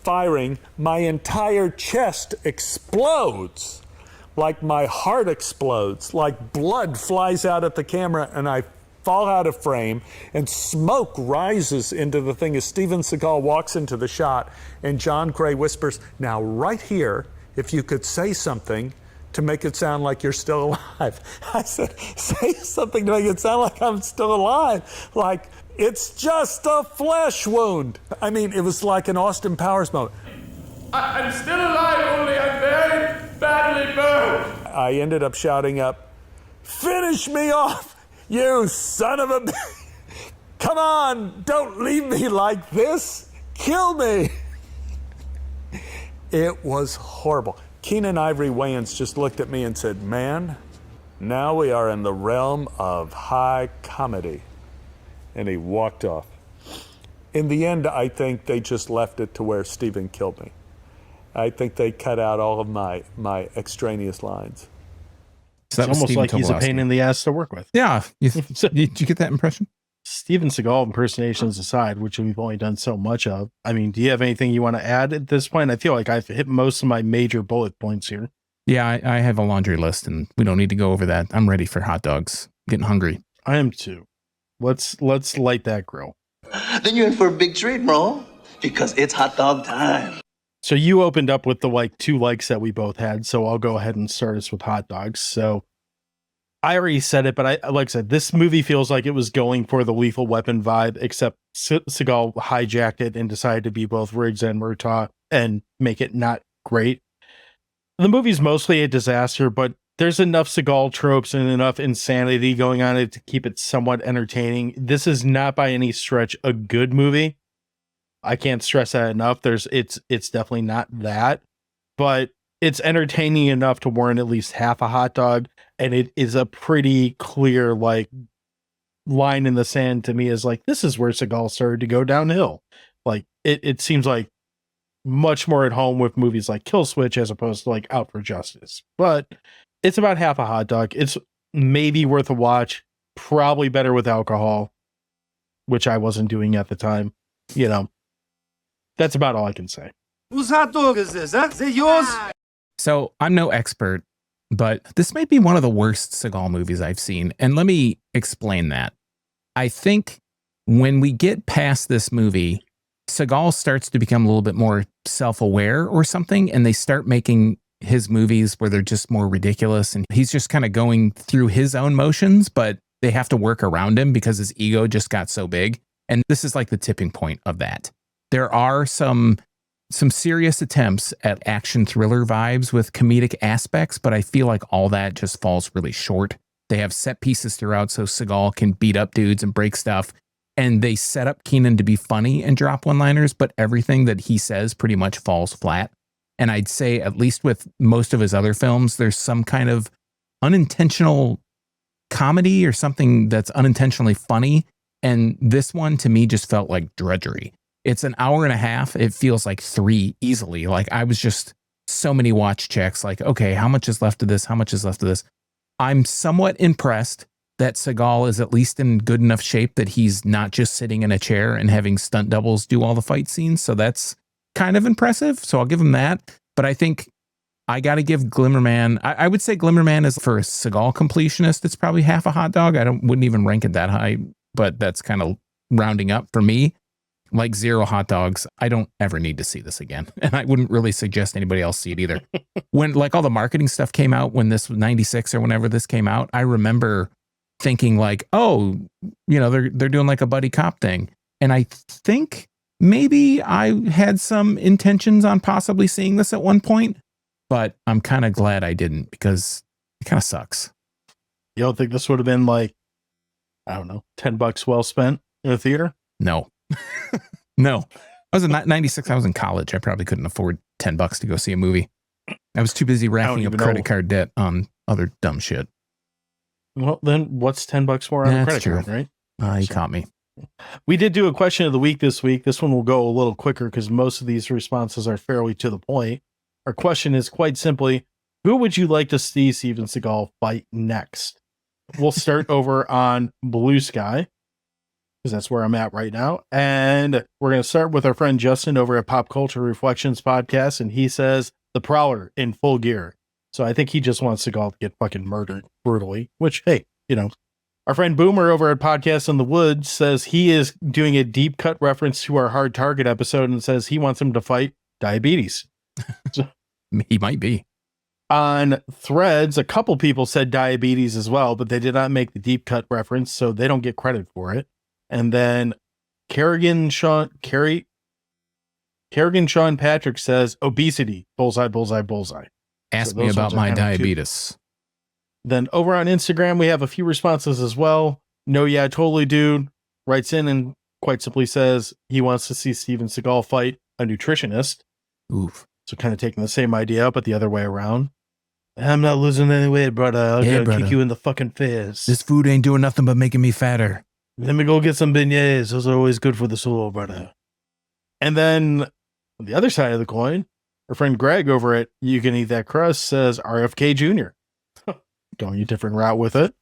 firing. My entire chest explodes, like my heart explodes, like blood flies out at the camera, and I fall out of frame, and smoke rises into the thing as Steven Seagal walks into the shot, and John Gray whispers, now right here, if you could say something to make it sound like you're still alive. I said, say something to make it sound like I'm still alive. Like, it's just a flesh wound. I mean, it was like an Austin Powers moment. I'm still alive, only I'm very badly burned. I ended up shouting up, finish me off, you son of a come on, don't leave me like this. Kill me. It was horrible. Keenan Ivory Wayans just looked at me and said, man, now we are in the realm of high comedy. And he walked off. In the end, I think they just left it to where Steven killed me. I think they cut out all of my extraneous lines. So it's almost like he's a pain in the ass to work with. Yeah. Did you get that impression? Steven Seagal impersonations aside, which we've only done so much of, I mean, do you have anything you want to add at this point? I feel like I've hit most of my major bullet points here. Yeah, I have a laundry list, and we don't need to go over that. I'm ready for hot dogs. I'm getting hungry. I am too. Let's light that grill. Then you're in for a big treat, bro, because it's hot dog time. So you opened up with the 2 likes that we both had, so I'll go ahead and start us with hot dogs. So I already said it, but like I said, this movie feels like it was going for the Lethal Weapon vibe, except Seagal hijacked it and decided to be both Riggs and Murtaugh and make it not great. The movie's mostly a disaster, but there's enough Seagal tropes and enough insanity going on it to keep it somewhat entertaining. This is not by any stretch a good movie. I can't stress that enough. It's definitely not that, but it's entertaining enough to warrant at least half a hot dog. And it is a pretty clear, line in the sand to me is this is where Seagal started to go downhill. It seems like much more at home with movies like Kill Switch as opposed to Out for Justice, but it's about half a hot dog. It's maybe worth a watch, probably better with alcohol, which I wasn't doing at the time. That's about all I can say. Whose hot dog is this, huh? Is it yours? So I'm no expert, but this might be one of the worst Seagal movies I've seen. And let me explain that. I think when we get past this movie, Seagal starts to become a little bit more self-aware or something, and they start making his movies where they're just more ridiculous, and he's just kind of going through his own motions, but they have to work around him because his ego just got so big. And this is like the tipping point of that. There are some serious attempts at action thriller vibes with comedic aspects, but I feel like all that just falls really short. They have set pieces throughout so Seagal can beat up dudes and break stuff. And they set up Keenen to be funny and drop one-liners, but everything that he says pretty much falls flat. And I'd say, at least with most of his other films, there's some kind of unintentional comedy or something that's unintentionally funny. And this one, to me, just felt like drudgery. It's an hour and a half. It feels like 3 easily. Like, I was just so many watch checks. Like, okay, how much is left of this? How much is left of this? I'm somewhat impressed that Seagal is at least in good enough shape that he's not just sitting in a chair and having stunt doubles do all the fight scenes. So that's kind of impressive. So I'll give him that. But I think I got to give Glimmer Man. I would say Glimmer Man is, for a Seagal completionist, it's probably half a hot dog. Wouldn't even rank it that high, but that's kind of rounding up for me. Like 0 hot dogs. I don't ever need to see this again. And I wouldn't really suggest anybody else see it either. When like all the marketing stuff came out, when this was 96 or whenever this came out, I remember thinking like, oh, you know, they're doing like a buddy cop thing. And I think maybe I had some intentions on possibly seeing this at one point, but I'm kind of glad I didn't, because it kind of sucks. You don't think this would have been like, I don't know, $10 well spent in a theater? No. No. I was in 96. I was in college. I probably couldn't afford $10 to go see a movie. I was too busy racking up credit card debt on other dumb shit. Well, then what's $10 more on a credit card, right? You caught me. We did do a question of the week this week. This one will go a little quicker because most of these responses are fairly to the point. Our question is quite simply, who would you like to see Steven Seagal fight next? We'll start over on Blue Sky, because that's where I'm at right now. And we're going to start with our friend Justin over at Pop Culture Reflections Podcast. And he says, the Prowler in full gear. So I think he just wants Seagal to get fucking murdered brutally, which, hey, you know. Our friend Boomer over at Podcast in the Woods says he is doing a deep cut reference to our Hard Target episode and says he wants him to fight diabetes. So, he might be. On Threads, a couple people said diabetes as well, but they did not make the deep cut reference, so they don't get credit for it. And then Kerrigan Sean Patrick says obesity, bullseye, bullseye, bullseye. Ask me about my diabetes. Then over on Instagram, we have a few responses as well. No, yeah, totally, dude writes in and quite simply says he wants to see Steven Seagal fight a nutritionist. Oof. So kind of taking the same idea, but the other way around. I'm not losing any weight, brother. I'll kick you in the fucking face. This food ain't doing nothing but making me fatter. Let me go get some beignets. Those are always good for the soul, brother. And then on the other side of the coin, our friend Greg over at You Can Eat That Crust says RFK Jr. Going a different route with it.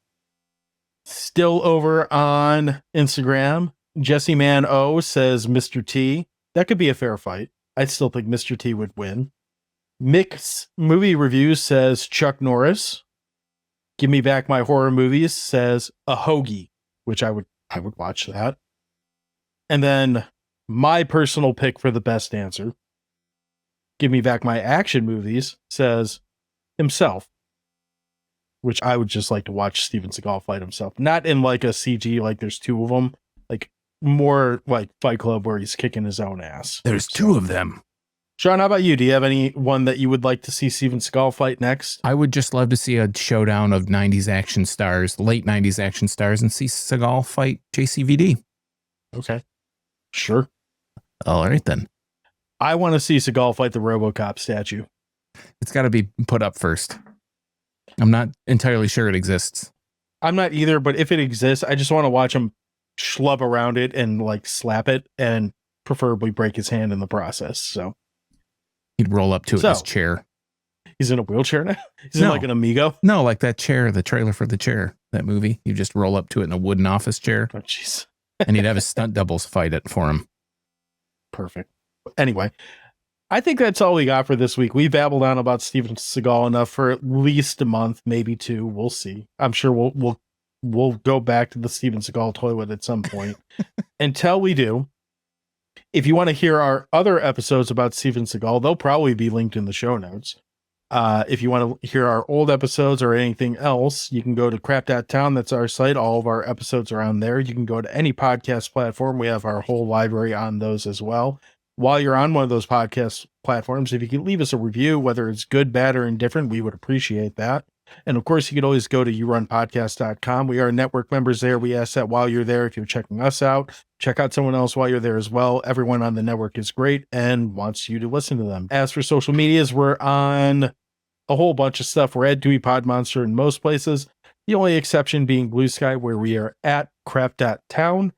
Still over on Instagram, Jesse Man O says Mr. T. That could be a fair fight. I still think Mr. T would win. Mix Movie Reviews says Chuck Norris. Give Me Back My Horror Movies says a hoagie, which I would watch that. And then my personal pick for the best answer, Give Me Back My Action Movies, says himself, which I would just like to watch Steven Seagal fight himself. Not in like a CG, like there's 2 of them, like more like Fight Club where he's kicking his own ass. There's 2 of them. Sean, how about you? Do you have any one that you would like to see Steven Seagal fight next? I would just love to see a showdown of 90s action stars, late 90s action stars, and see Seagal fight JCVD. Okay. Sure. All right, then. I want to see Seagal fight the RoboCop statue. It's got to be put up first. I'm not entirely sure it exists. I'm not either, but if it exists, I just want to watch him schlub around it and like slap it and preferably break his hand in the process. So he'd roll up to it in his chair. He's in a wheelchair now? He's in like an Amigo? No, like that chair, the trailer for the chair, that movie. You just roll up to it in a wooden office chair. Oh, jeez. And he'd have his stunt doubles fight it for him. Perfect. Anyway, I think that's all we got for this week. We babbled on about Steven Seagal enough for at least a month, maybe 2. We'll see. I'm sure we'll go back to the Steven Seagal toilet at some point. Until we do, if you want to hear our other episodes about Steven Seagal, they'll probably be linked in the show notes. If you want to hear our old episodes or anything else, you can go to crap.town. That's our site. All of our episodes are on there. You can go to any podcast platform. We have our whole library on those as well. While you're on one of those podcast platforms, if you can leave us a review, whether it's good, bad, or indifferent, we would appreciate that. And of course, you could always go to yourunpodcast.com. We are network members there. We ask that while you're there, if you're checking us out, check out someone else while you're there as well. Everyone on the network is great and wants you to listen to them. As for social medias, we're on a whole bunch of stuff. We're at Dewey Pod Monster in most places. The only exception being Blue Sky, where we are at crap.town.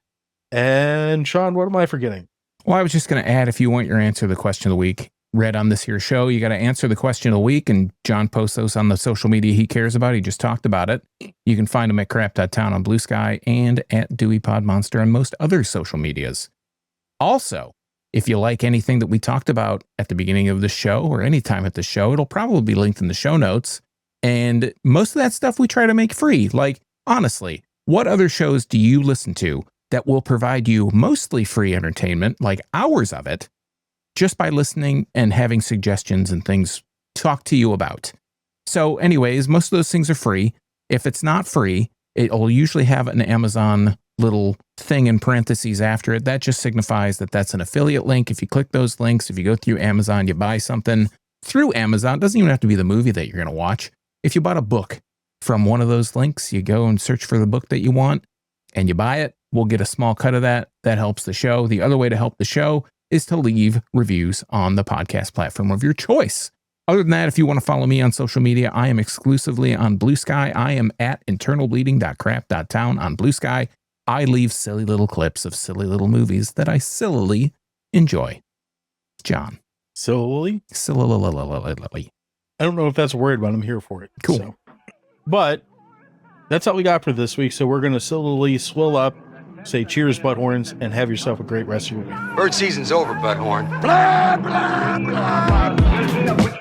And Sean, what am I forgetting? Well, I was just going to add, if you want your answer to the question of the week read on this here show, you got to answer the question of the week, and John posts those on the social media he cares about. He just talked about it. You can find him at crap.town on Blue Sky and at Dewey Pod Monster on most other social medias. Also, if you like anything that we talked about at the beginning of the show or any time at the show, it'll probably be linked in the show notes. And most of that stuff we try to make free. Like, honestly, what other shows do you listen to that will provide you mostly free entertainment, like hours of it, just by listening and having suggestions and things talk to you about? So anyways, most of those things are free. If it's not free, it'll usually have an Amazon little thing in parentheses after it. That just signifies that that's an affiliate link. If you click those links, if you go through Amazon, you buy something through Amazon, it doesn't even have to be the movie that you're going to watch. If you bought a book from one of those links, you go and search for the book that you want and you buy it. We'll get a small cut of that. That helps the show. The other way to help the show is to leave reviews on the podcast platform of your choice. Other than that, if you want to follow me on social media, I am exclusively on Blue Sky. I am at internalbleeding.crap.town on Blue Sky. I leave silly little clips of silly little movies that I sillily enjoy. John. Silly? Sillily. I don't know if that's a word, but I'm here for it. Cool. So. But that's all we got for this week. So we're going to sillily swill up, say cheers, butthorns, and have yourself a great rest of your week. Bird season's over, butthorn. Blah, blah, blah.